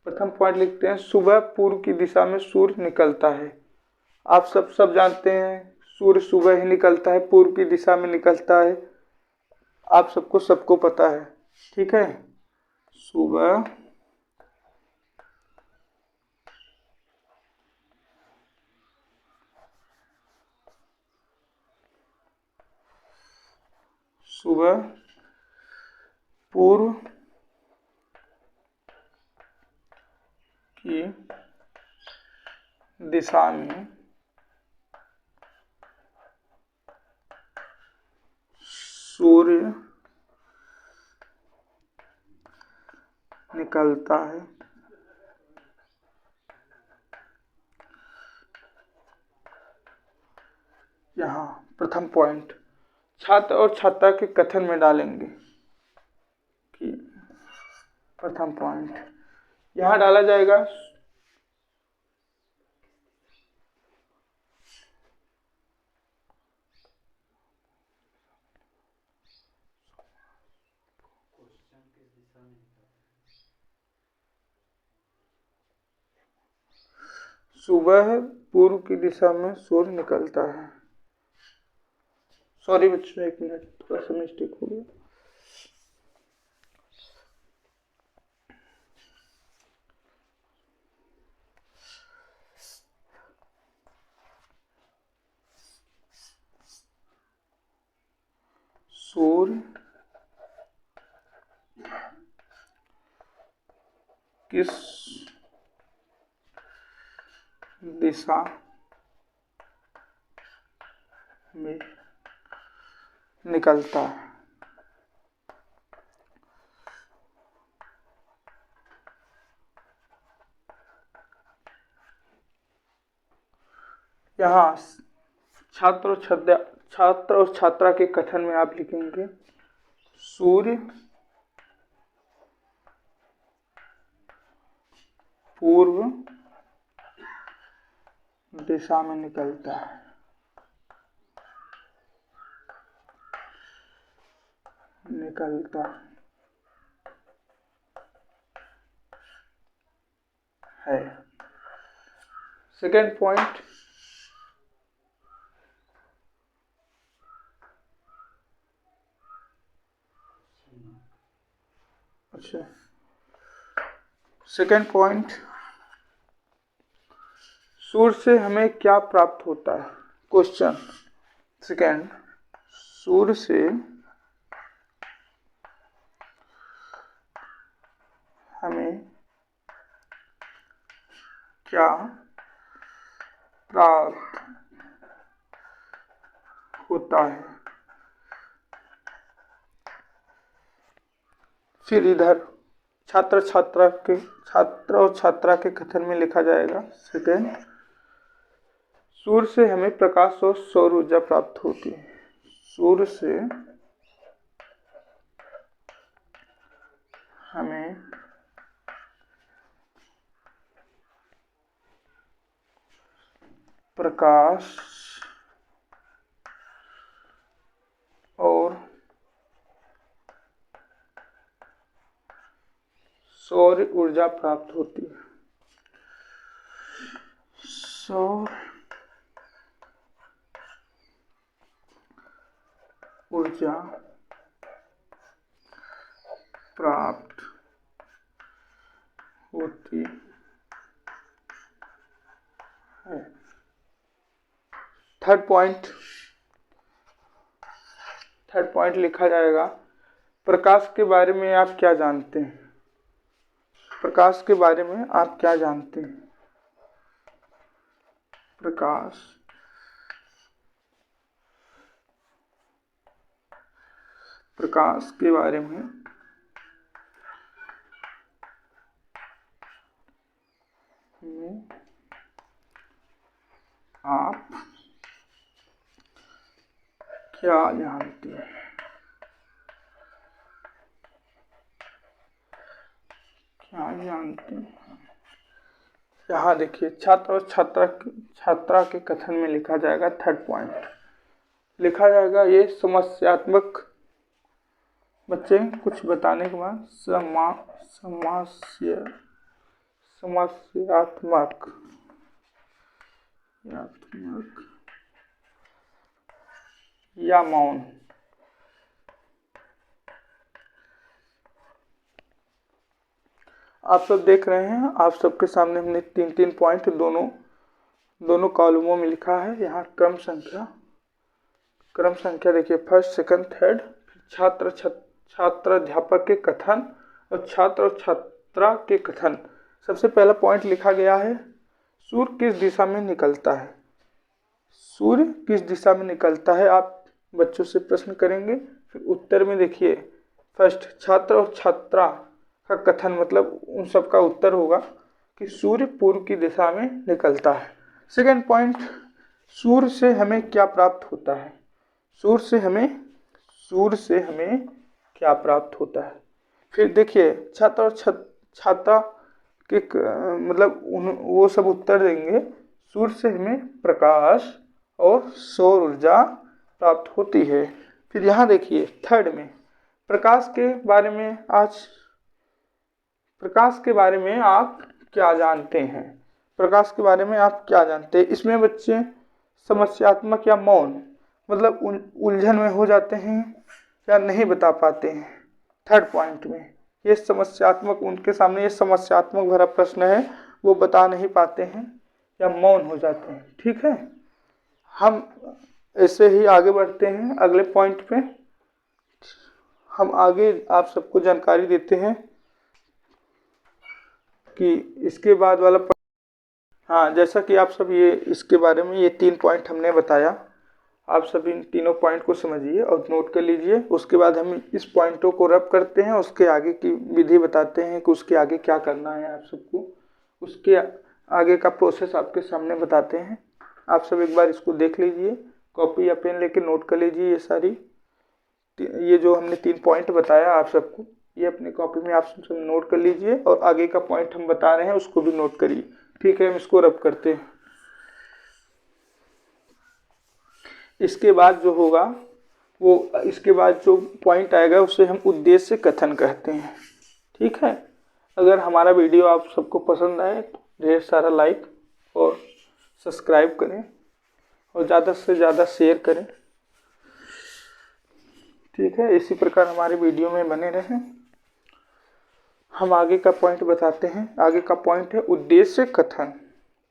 [SPEAKER 1] प्रथम पॉइंट लिखते हैं सुबह पूर्व की दिशा में सूर्य निकलता है। आप सब जानते हैं सूर्य सुबह ही निकलता है, पूर्व की दिशा में निकलता है, आप सबको पता है। ठीक है, सुबह पूर्व की दिशा में सूर्य निकलता है। यहाँ प्रथम पॉइंट छात्र और छात्रा के कथन में डालेंगे कि प्रथम पॉइंट यहाँ डाला जाएगा सुबह पूर्व की दिशा में सूर्य निकलता है। सॉरी बच्चों, एक मिनट, थोड़ा सा मिस्टेक हो गया। सूर्य किस दिशा में निकलता है। यहाँ छात्र और छात्र और छात्रा के कथन में आप लिखेंगे सूर्य पूर्व दिशा में निकलता है। सेकेंड पॉइंट, सेकेंड पॉइंट, सूर्य से हमें क्या प्राप्त होता है? क्वेश्चन सेकेंड, सूर्य से हमें क्या प्राप्त होता है? फिर इधर छात्र और छात्रा के कथन में लिखा जाएगा सेकेंड, सूर्य से हमें प्रकाश और सौर ऊर्जा प्राप्त होती है। सूर्य से हमें प्रकाश और सौर ऊर्जा प्राप्त होती है। सौर ऊर्जा प्राप्त होती है। थर्ड पॉइंट लिखा जाएगा, प्रकाश के बारे में आप क्या जानते हैं? प्रकाश के बारे में आप क्या जानते हैं? प्रकाश के बारे में आप क्या जानते हैं? यहाँ देखिए छात्र और छात्रा के कथन में लिखा जाएगा, थर्ड पॉइंट लिखा जाएगा ये समस्यात्मक, बच्चे कुछ बताने के बाद समस्यात्मक या मौन। आप सब देख रहे हैं, आप सबके सामने हमने तीन पॉइंट दोनों कॉलमों में लिखा है। यहाँ क्रम संख्या देखिए, फर्स्ट सेकंड थर्ड, छात्र अध्यापक के कथन और छात्र और छात्रा के कथन। सबसे पहला पॉइंट लिखा गया है, सूर्य किस दिशा में निकलता है? सूर्य किस दिशा में निकलता है, आप बच्चों से प्रश्न करेंगे। फिर उत्तर में देखिए, फर्स्ट छात्र और छात्रा का कथन, मतलब उन सब का उत्तर होगा कि सूर्य पूर्व की दिशा में निकलता है। सेकेंड पॉइंट, सूर्य से हमें क्या प्राप्त होता है? सूर्य से हमें क्या प्राप्त होता है? फिर देखिए छात्र और छात्रा के मतलब वो सब उत्तर देंगे, सूर्य से हमें प्रकाश और सौर ऊर्जा प्राप्त होती है। फिर यहाँ देखिए थर्ड में, प्रकाश के बारे में आप क्या जानते हैं? प्रकाश के बारे में आप क्या जानते हैं? इसमें बच्चे समस्यात्मक या मौन, मतलब उलझन में हो जाते हैं या नहीं बता पाते हैं। थर्ड पॉइंट में ये समस्यात्मक, उनके सामने ये समस्यात्मक भरा प्रश्न है, वो बता नहीं पाते हैं या मौन हो जाते हैं। ठीक है, हम ऐसे ही आगे बढ़ते हैं अगले पॉइंट पे। हम आगे आप सबको जानकारी देते हैं कि इसके बाद वाला हाँ, जैसा कि आप सब ये इसके बारे में ये 3 पॉइंट हमने बताया, आप सभी इन तीनों पॉइंट को समझिए और नोट कर लीजिए। उसके बाद हम इस पॉइंटों को रब करते हैं, उसके आगे की विधि बताते हैं कि उसके आगे क्या करना है आप सबको, उसके आगे का प्रोसेस आपके सामने बताते हैं। आप सब एक बार इसको देख लीजिए, कॉपी या पेन लेके नोट कर लीजिए ये जो हमने 3 पॉइंट बताया आप सबको, ये अपनी कॉपी में आप सब नोट कर लीजिए और आगे का पॉइंट हम बता रहे हैं उसको भी नोट करिए। ठीक है, हम इसको रब करते हैं। इसके बाद जो होगा इसके बाद जो पॉइंट आएगा उसे हम उद्देश्य कथन कहते हैं। ठीक है, अगर हमारा वीडियो आप सबको पसंद आए तो ढेर सारा लाइक और सब्सक्राइब करें और ज़्यादा से ज़्यादा शेयर करें। ठीक है, इसी प्रकार हमारे वीडियो में बने रहें। हम आगे का पॉइंट बताते हैं। आगे का पॉइंट है उद्देश्य कथन।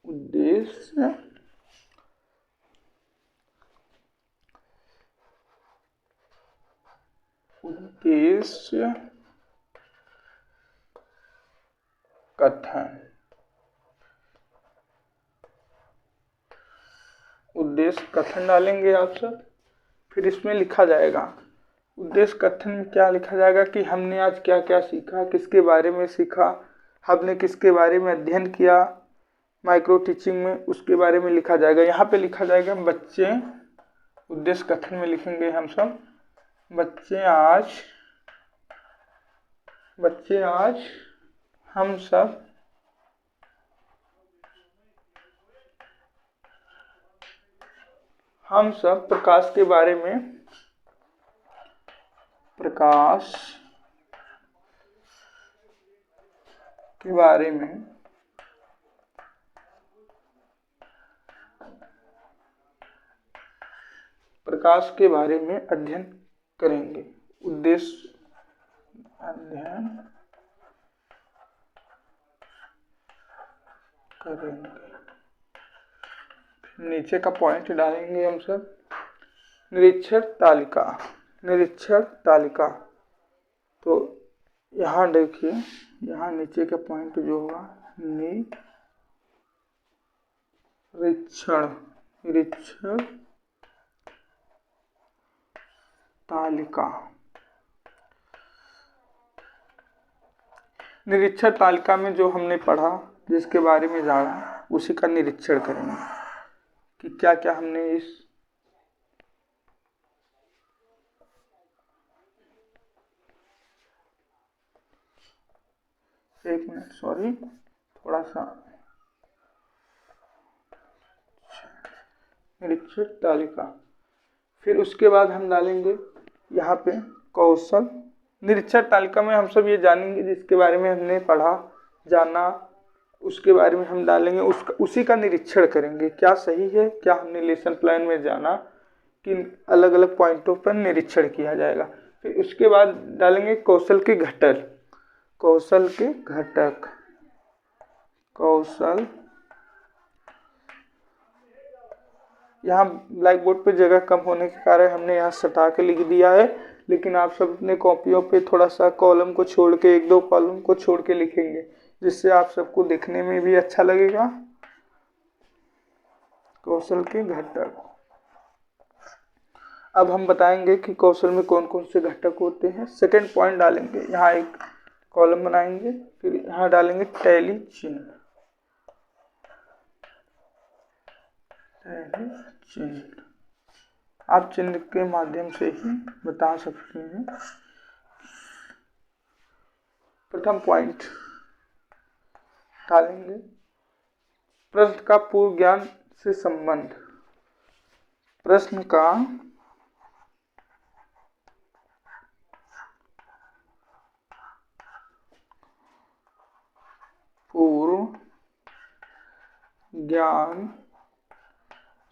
[SPEAKER 1] उद्देश्य कथन। उद्देश्य कथन डालेंगे आप सब, फिर इसमें लिखा जाएगा उद्देश्य कथन में क्या लिखा जाएगा कि हमने आज क्या क्या सीखा, किसके बारे में सीखा, हमने किसके बारे में अध्ययन किया माइक्रो टीचिंग में, उसके बारे में लिखा जाएगा। यहाँ पे लिखा जाएगा बच्चे, उद्देश्य कथन में लिखेंगे हम सब बच्चे आज हम सब प्रकाश के बारे में प्रकाश के बारे में अध्ययन करेंगे। उद्देश्य अध्ययन करेंगे। नीचे का पॉइंट डालेंगे हम सब निरीक्षण तालिका। तो यहाँ देखिए, यहाँ नीचे का पॉइंट जो होगा निरीक्षण तालिका। निरीक्षण तालिका में जो हमने पढ़ा, जिसके बारे में जाना, उसी का निरीक्षण करेंगे कि क्या क्या हमने एक मिनट, सॉरी, थोड़ा सा निरीक्षण तालिका। फिर उसके बाद हम डालेंगे यहाँ पे कौशल। निरीक्षण तालिका में हम सब ये जानेंगे जिसके बारे में हमने पढ़ा जाना, उसके बारे में हम डालेंगे, उसी का निरीक्षण करेंगे क्या सही है, क्या हमने लेसन प्लान में जाना, किन अलग अलग पॉइंटों पर निरीक्षण किया जाएगा। फिर उसके बाद डालेंगे कौशल के घटक। यहाँ ब्लैक बोर्ड पे जगह कम होने के कारण हमने यहाँ सटा के लिख दिया है, लेकिन आप सब अपने कॉपियों पे थोड़ा सा कॉलम को छोड़ के, 1-2 कॉलम को छोड़ के लिखेंगे, जिससे आप सबको देखने में भी अच्छा लगेगा। कौशल के घटक। अब हम बताएंगे कि कौशल में कौन कौन से घटक होते हैं। सेकंड पॉइंट डालेंगे, यहाँ एक कॉलम बनाएंगे, फिर यहाँ डालेंगे टैली चिन्ह। आप चिन्ह के माध्यम से ही बता सकते हैं। प्रथम पॉइंट डालेंगे प्रश्न का पूर्व ज्ञान से संबंध। प्रश्न का पूर्व ज्ञान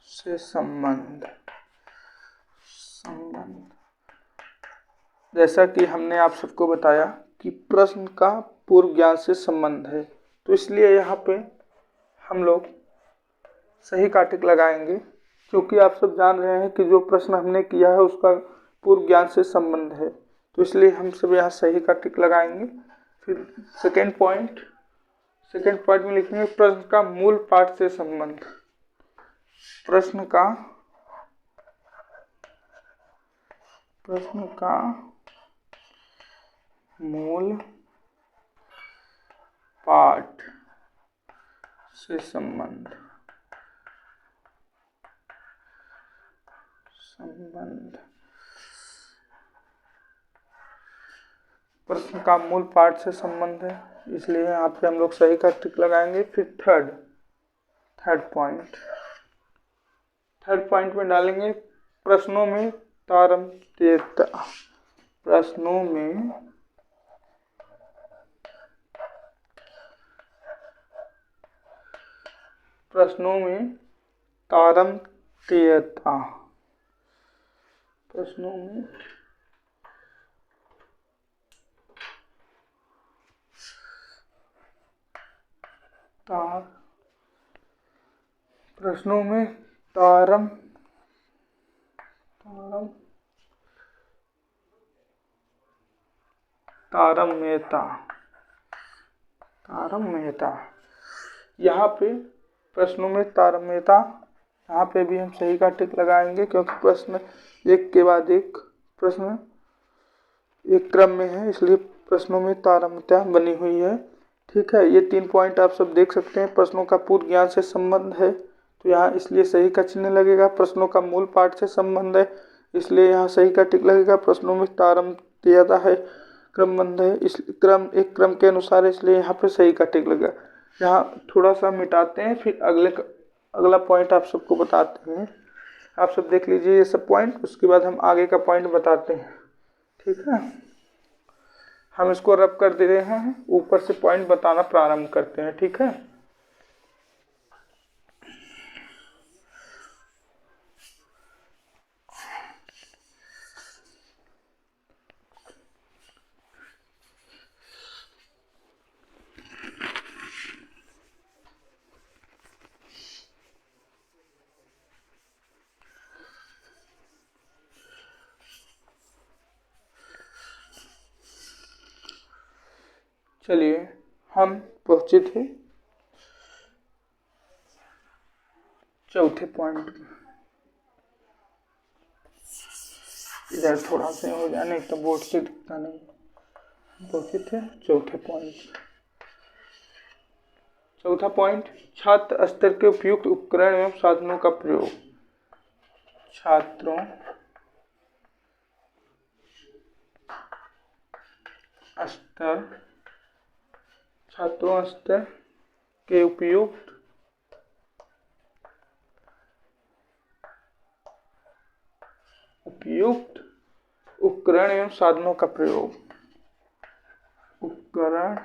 [SPEAKER 1] से संबंध। जैसा कि हमने आप सबको बताया कि प्रश्न का पूर्व ज्ञान से संबंध है, तो इसलिए यहाँ पे हम लोग सही का टिक लगाएंगे, क्योंकि आप सब जान रहे हैं कि जो प्रश्न हमने किया है उसका पूर्व ज्ञान से संबंध है, तो इसलिए हम सब यहाँ सही का टिक लगाएंगे। फिर सेकंड पॉइंट में लिखेंगे प्रश्न का मूल पाठ से संबंध। प्रश्न का मूल पाठ से संबंध। संबंध। प्रश्न का मूल पाठ से संबंध है, इसलिए यहाँ पे हम लोग सही का टिक लगाएंगे। फिर थर्ड पॉइंट में डालेंगे प्रश्नों में तारतम्यता। प्रश्नों में तारतम्यता। प्रश्नों में तारतम्यता। यहाँ पे प्रश्नों में तारतम्यता, यहाँ पे भी हम सही का टिक लगाएंगे क्योंकि प्रश्न एक के बाद एक प्रश्न एक क्रम में है, इसलिए प्रश्नों में तारतम्यता बनी हुई है। ठीक है, ये 3 पॉइंट आप सब देख सकते हैं। प्रश्नों का पूर्व ज्ञान से संबंध है तो यहाँ इसलिए सही का चिन्ह लगेगा। प्रश्नों का मूल पाठ से संबंध है, इसलिए यहाँ सही का टिक लगेगा। प्रश्नों में तारतम्यता है, क्रमबद्ध है, इस एक क्रम के अनुसार, इसलिए यहाँ पे सही का टिक लगेगा। यहाँ थोड़ा सा मिटाते हैं, फिर अगला पॉइंट आप सबको बताते हैं। आप सब देख लीजिए ये सब पॉइंट, उसके बाद हम आगे का पॉइंट बताते हैं। ठीक है, हम इसको रब कर दे रहे हैं, ऊपर से पॉइंट बताना प्रारंभ करते हैं। ठीक है, चलिए हम पहुंचे थे चौथे पॉइंट में। इधर थोड़ा सा हो जाने तो बोर्ड से दिखता नहीं। पहुंचे थे चौथा पॉइंट, छात्र स्तर के उपयुक्त उपकरण एवं साधनों का प्रयोग। छात्रों स्तर के उपयुक्त उपकरण एवं साधनों का प्रयोग। उपकरण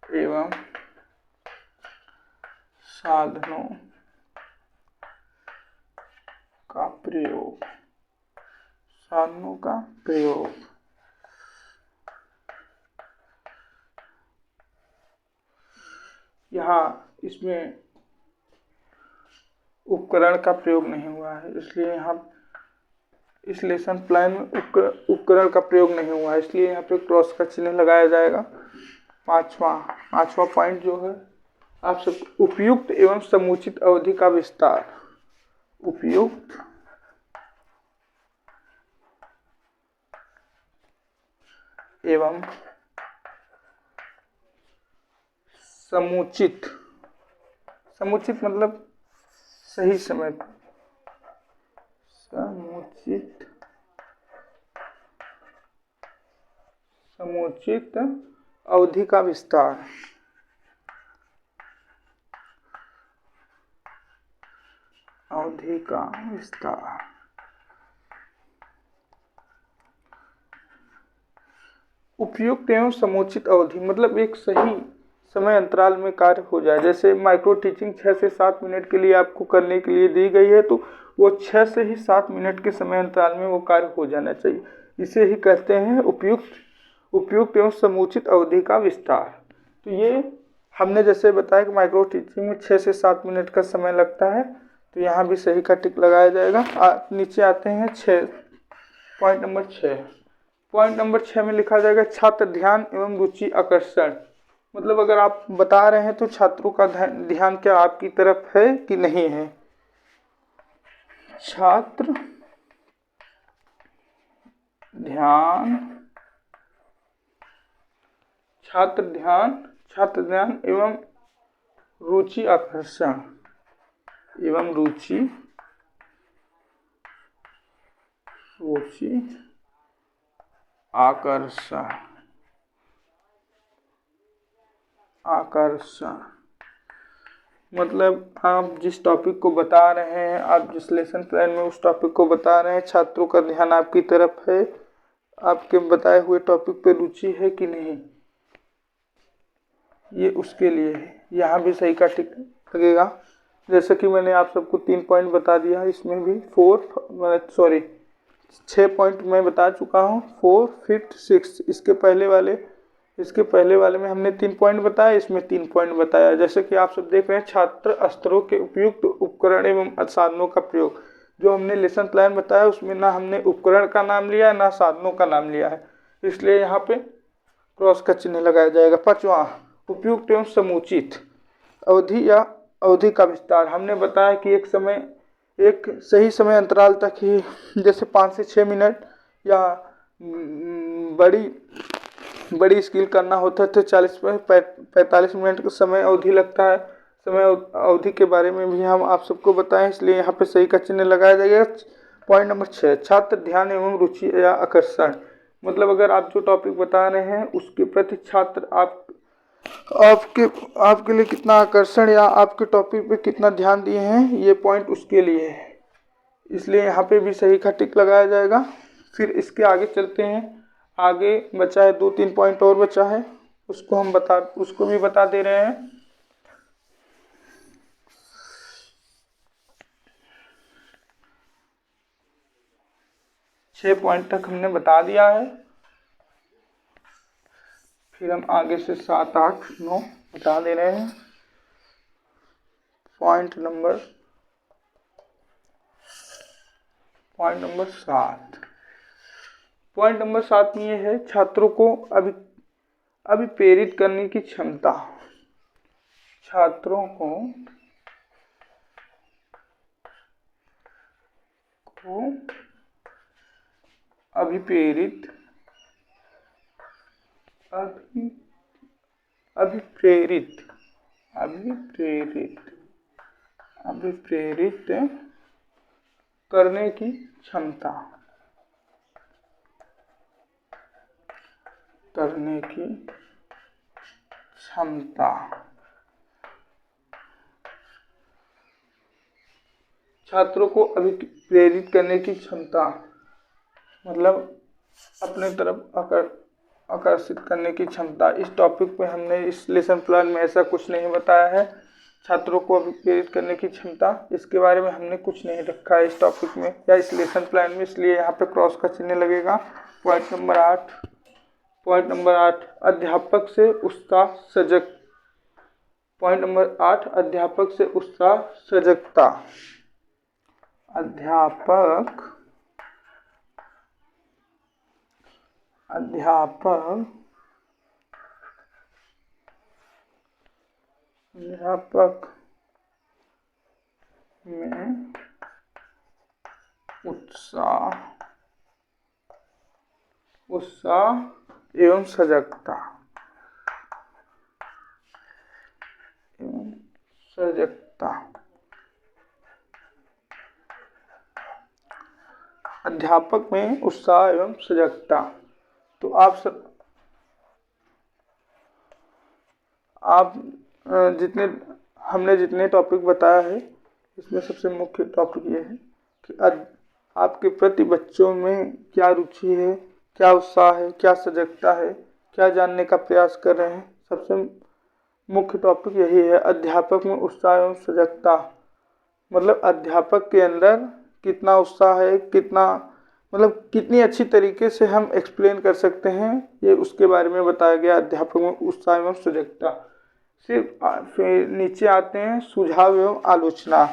[SPEAKER 1] एवं साधनों का प्रयोग। यहाँ इसमें उपकरण का प्रयोग नहीं हुआ है, इसलिए यहाँ इस लेसन प्लान में उपकरण का प्रयोग नहीं हुआ है, इसलिए यहाँ पे क्रॉस का चिन्ह लगाया जाएगा। पांचवा पॉइंट जो है आप सब, उपयुक्त एवं समुचित अवधि का विस्तार। उपयुक्त एवं समुचित मतलब सही समय पर। समुचित अवधि का विस्तार। उपयुक्त एवं समुचित अवधि मतलब एक सही समय अंतराल में कार्य हो जाए। जैसे माइक्रो टीचिंग 6 से 7 मिनट के लिए आपको करने के लिए दी गई है, तो वो 6 से ही 7 मिनट के समय अंतराल में वो कार्य हो जाना चाहिए। इसे ही कहते हैं उपयुक्त एवं समुचित अवधि का विस्तार। तो ये हमने जैसे बताया कि माइक्रो टीचिंग में 6 से 7 मिनट का समय लगता है, तो यहाँ भी सही का टिक लगाया जाएगा। नीचे आते हैं पॉइंट नंबर 6 में लिखा जाएगा छात्र ध्यान एवं रुचि आकर्षण। मतलब अगर आप बता रहे हैं तो छात्रों का ध्यान क्या आपकी तरफ है कि नहीं है। छात्र ध्यान एवं रुचि रुचि आकर्षण आकर्षण मतलब आप जिस टॉपिक को बता रहे हैं, आप जिस लेसन प्लान में उस टॉपिक को बता रहे हैं, छात्रों का ध्यान आपकी तरफ है, आपके बताए हुए टॉपिक पे रुचि है कि नहीं, ये उसके लिए है। यहाँ भी सही का टिक लगेगा। जैसे कि मैंने आप सबको 3 पॉइंट बता दिया है, इसमें भी 6 पॉइंट मैं बता चुका हूँ, 4, 5, 6। इसके पहले वाले में हमने 3 पॉइंट बताया, इसमें 3 पॉइंट बताया। जैसे कि आप सब देख रहे हैं, छात्र स्तरों के उपयुक्त उपकरण एवं साधनों का प्रयोग। जो हमने लेसन प्लान बताया उसमें ना हमने उपकरण का नाम लिया है ना साधनों का नाम लिया है, इसलिए यहाँ पे क्रॉस का चिन्ह लगाया जाएगा। 5वां, उपयुक्त एवं समुचित अवधि या अवधि का विस्तार। हमने बताया कि एक सही समय अंतराल तक ही, जैसे 5 से 6 मिनट या बड़ी स्किल करना होता है तो 40 से 45 मिनट का समय अवधि लगता है। समय अवधि के बारे में भी हम आप सबको बताएं, इसलिए यहाँ पे सही का चिन्ह लगाया जाएगा। पॉइंट नंबर 6, छात्र ध्यान एवं रुचि या आकर्षण। मतलब अगर आप जो टॉपिक बता रहे हैं उसके प्रति छात्र आपके लिए कितना आकर्षण या आपके टॉपिक पे कितना ध्यान दिए हैं, ये पॉइंट उसके लिए है, इसलिए यहाँ पे भी सही का टिक लगाया जाएगा। फिर इसके आगे चलते हैं। आगे बचा है 2-3 पॉइंट और बचा है, उसको भी बता दे रहे हैं। छह पॉइंट तक हमने बता दिया है, फिर हम आगे से 7, 8, 9 बता दे रहे हैं। Point number 7। पॉइंट नंबर 7 में ये है, छात्रों को अभिप्रेरित करने की क्षमता। छात्रों को अभिप्रेरित करने की क्षमता। छात्रों को अभिप्रेरित करने की क्षमता मतलब अपने तरफ आकर्षित करने की क्षमता। इस टॉपिक पे हमने इस लेसन प्लान में ऐसा कुछ नहीं बताया है। छात्रों को अभिप्रेरित करने की क्षमता, इसके बारे में हमने कुछ नहीं रखा है इस टॉपिक में या इस लेसन प्लान में, इसलिए यहाँ पे क्रॉस का चिन्ह लगेगा। पॉइंट नंबर 8, अध्यापक से उत्साह सजग। पॉइंट नंबर 8, अध्यापक से उत्साह सजगता। अध्यापक में उत्साह एवं सजगता। अध्यापक में उत्साह एवं सजगता। तो हमने जितने टॉपिक बताया है, इसमें सबसे मुख्य टॉपिक ये है कि आपके प्रति बच्चों में क्या रुचि है, क्या उत्साह है, क्या सजगता है, क्या जानने का प्रयास कर रहे हैं। सबसे मुख्य टॉपिक यही है, अध्यापक में उत्साह एवं सजगता। मतलब अध्यापक के अंदर कितना उत्साह है, कितनी अच्छी तरीके से हम एक्सप्लेन कर सकते हैं, ये उसके बारे में बताया गया, अध्यापक में उत्साह एवं सजगता। फिर नीचे आते हैं सुझाव एवं आलोचना।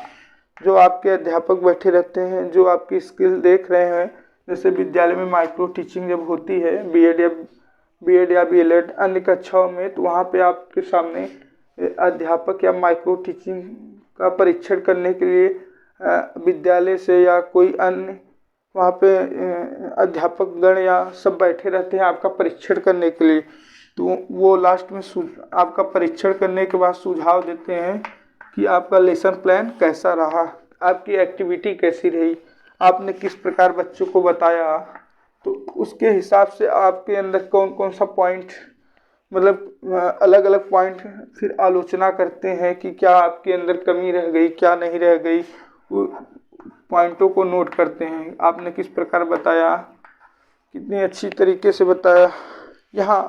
[SPEAKER 1] जो आपके अध्यापक बैठे रहते हैं, जो आपकी स्किल देख रहे हैं, जैसे विद्यालय में माइक्रो टीचिंग जब होती है, बीएड या बीएलएड अन्य कक्षाओं में, तो वहाँ पे आपके सामने अध्यापक या माइक्रो टीचिंग का परीक्षण करने के लिए विद्यालय से या कोई अन्य वहाँ पे अध्यापक गण या सब बैठे रहते हैं आपका परीक्षण करने के लिए। तो वो लास्ट में आपका परीक्षण करने के बाद सुझाव देते हैं कि आपका लेसन प्लान कैसा रहा, आपकी एक्टिविटी कैसी रही, आपने किस प्रकार बच्चों को बताया, तो उसके हिसाब से आपके अंदर कौन कौन सा पॉइंट, मतलब अलग अलग पॉइंट फिर आलोचना करते हैं कि क्या आपके अंदर कमी रह गई, क्या नहीं रह गई, वो पॉइंटों को नोट करते हैं। आपने किस प्रकार बताया, कितनी अच्छी तरीके से बताया। यहाँ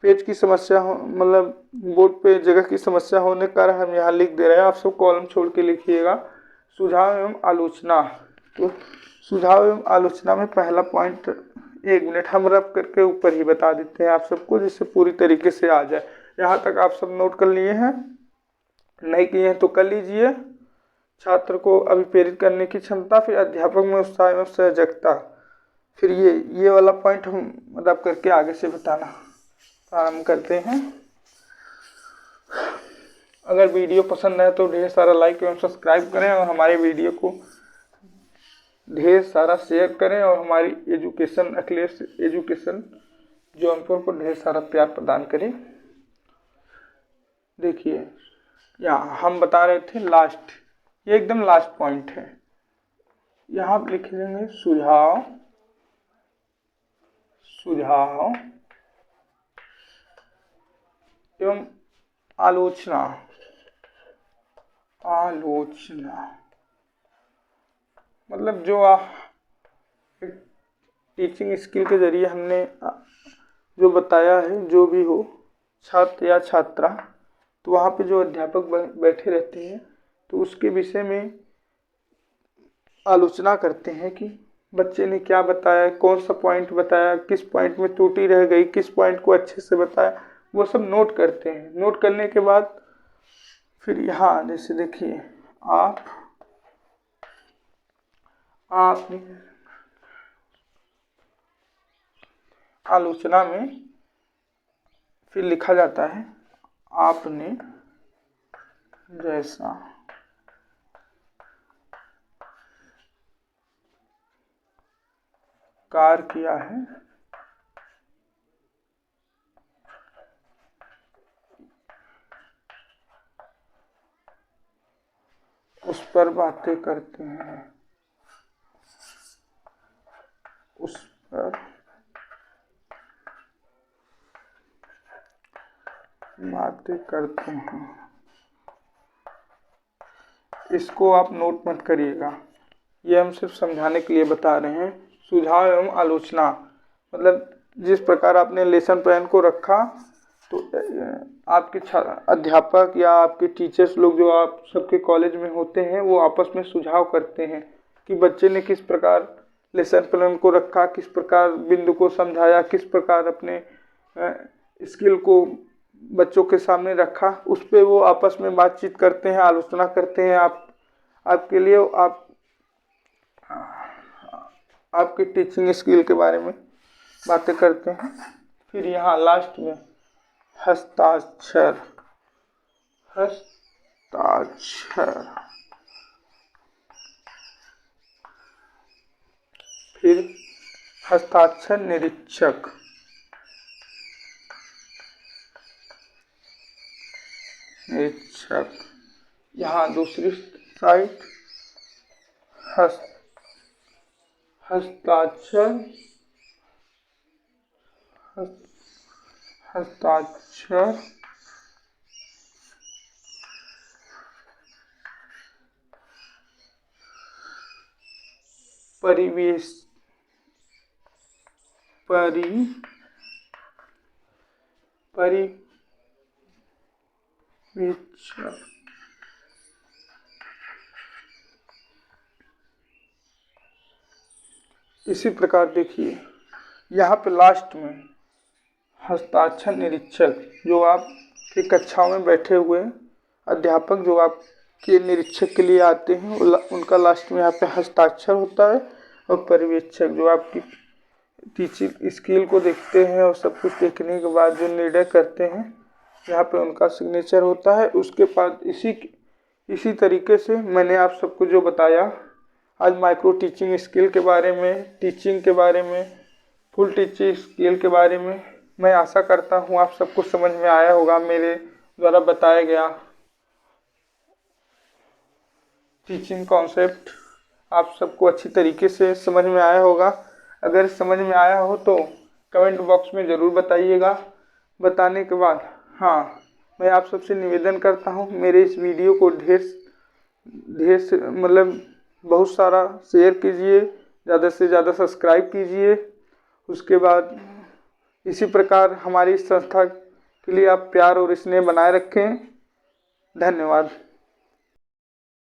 [SPEAKER 1] पेज की समस्या हो, मतलब बोर्ड पे जगह की समस्या होने के कारण हम यहाँ लिख दे रहे हैं, आप सब कॉलम छोड़ के लिखिएगा। सुझाव एवं आलोचना, तो सुझाव एवं आलोचना में पहला पॉइंट, 1 मिनट हम रब करके ऊपर ही बता देते हैं आप सबको, जिससे पूरी तरीके से आ जाए। यहाँ तक आप सब नोट कर लिए हैं, नहीं किए हैं तो कर लीजिए। छात्र को अभिप्रेरित करने की क्षमता, फिर अध्यापक में उत्साह एवं सजगता, फिर ये वाला पॉइंट हम रब करके आगे से बताना प्रारंभ करते हैं। अगर वीडियो पसंद है तो ढेर सारा लाइक एवं सब्सक्राइब करें और हमारे वीडियो को ढेर सारा शेयर करें और हमारी एजुकेशन अखिलेश एजुकेशन जौनपुर को ढेर सारा प्यार प्रदान करें। देखिए यहाँ हम बता रहे थे लास्ट, ये एकदम लास्ट पॉइंट है। यहाँ आप लिख देंगे सुझाव एवं आलोचना। मतलब जो टीचिंग स्किल के जरिए हमने जो बताया है, जो भी हो, छात्र या छात्रा, तो वहाँ पे जो अध्यापक बैठे रहते हैं तो उसके विषय में आलोचना करते हैं कि बच्चे ने क्या बताया, कौन सा पॉइंट बताया, किस पॉइंट में त्रुटि रह गई, किस पॉइंट को अच्छे से बताया, वो सब नोट करते हैं। नोट करने के बाद फिर यहाँ जैसे देखिए आप आलोचना में फिर लिखा जाता है आपने जैसा कार्य किया है उस पर बातें करते हैं, उस पर बातें करते हैं। इसको आप नोट मत करिएगा, ये हम सिर्फ समझाने के लिए बता रहे हैं। सुझाव एवं आलोचना मतलब जिस प्रकार आपने लेसन प्लान को रखा, तो आपके अध्यापक या आपके टीचर्स लोग जो आप सबके कॉलेज में होते हैं, वो आपस में सुझाव करते हैं कि बच्चे ने किस प्रकार लेसन प्लान को रखा, किस प्रकार बिंदु को समझाया, किस प्रकार अपने स्किल को बच्चों के सामने रखा। उस पर वो आपस में बातचीत करते हैं, आलोचना करते हैं। आपके लिए आपकी टीचिंग स्किल के बारे में बातें करते हैं। फिर यहाँ लास्ट में हस्ताक्षर फिर हस्ताक्षर निरीक्षक, यहाँ दूसरी साइड हस्ताक्षर पर्यवेक्षक, इसी प्रकार देखिए यहाँ पे लास्ट में हस्ताक्षर निरीक्षक, जो आपकी कक्षाओं में बैठे हुए अध्यापक जो आपके निरीक्षक के लिए आते हैं, उनका लास्ट में यहाँ पे हस्ताक्षर होता है। और पर्यवेक्षक जो आपकी टीचिंग स्किल को देखते हैं और सब कुछ देखने के बाद जो निर्णय करते हैं, यहाँ पे उनका सिग्नेचर होता है। उसके बाद इसी तरीके से मैंने आप सबको जो बताया आज माइक्रो टीचिंग स्किल के बारे में, टीचिंग के बारे में, फुल टीचिंग स्किल के बारे में, मैं आशा करता हूँ आप सबको समझ में आया होगा। मेरे द्वारा बताया गया टीचिंग कॉन्सेप्ट आप सबको अच्छी तरीके से समझ में आया होगा। अगर समझ में आया हो तो कमेंट बॉक्स में ज़रूर बताइएगा। बताने के बाद मैं आप सबसे निवेदन करता हूँ, मेरे इस वीडियो को ढेर से बहुत सारा शेयर कीजिए, ज़्यादा से ज़्यादा सब्सक्राइब कीजिए। उसके बाद इसी प्रकार हमारी संस्था के लिए आप प्यार और स्नेह बनाए रखें। धन्यवाद।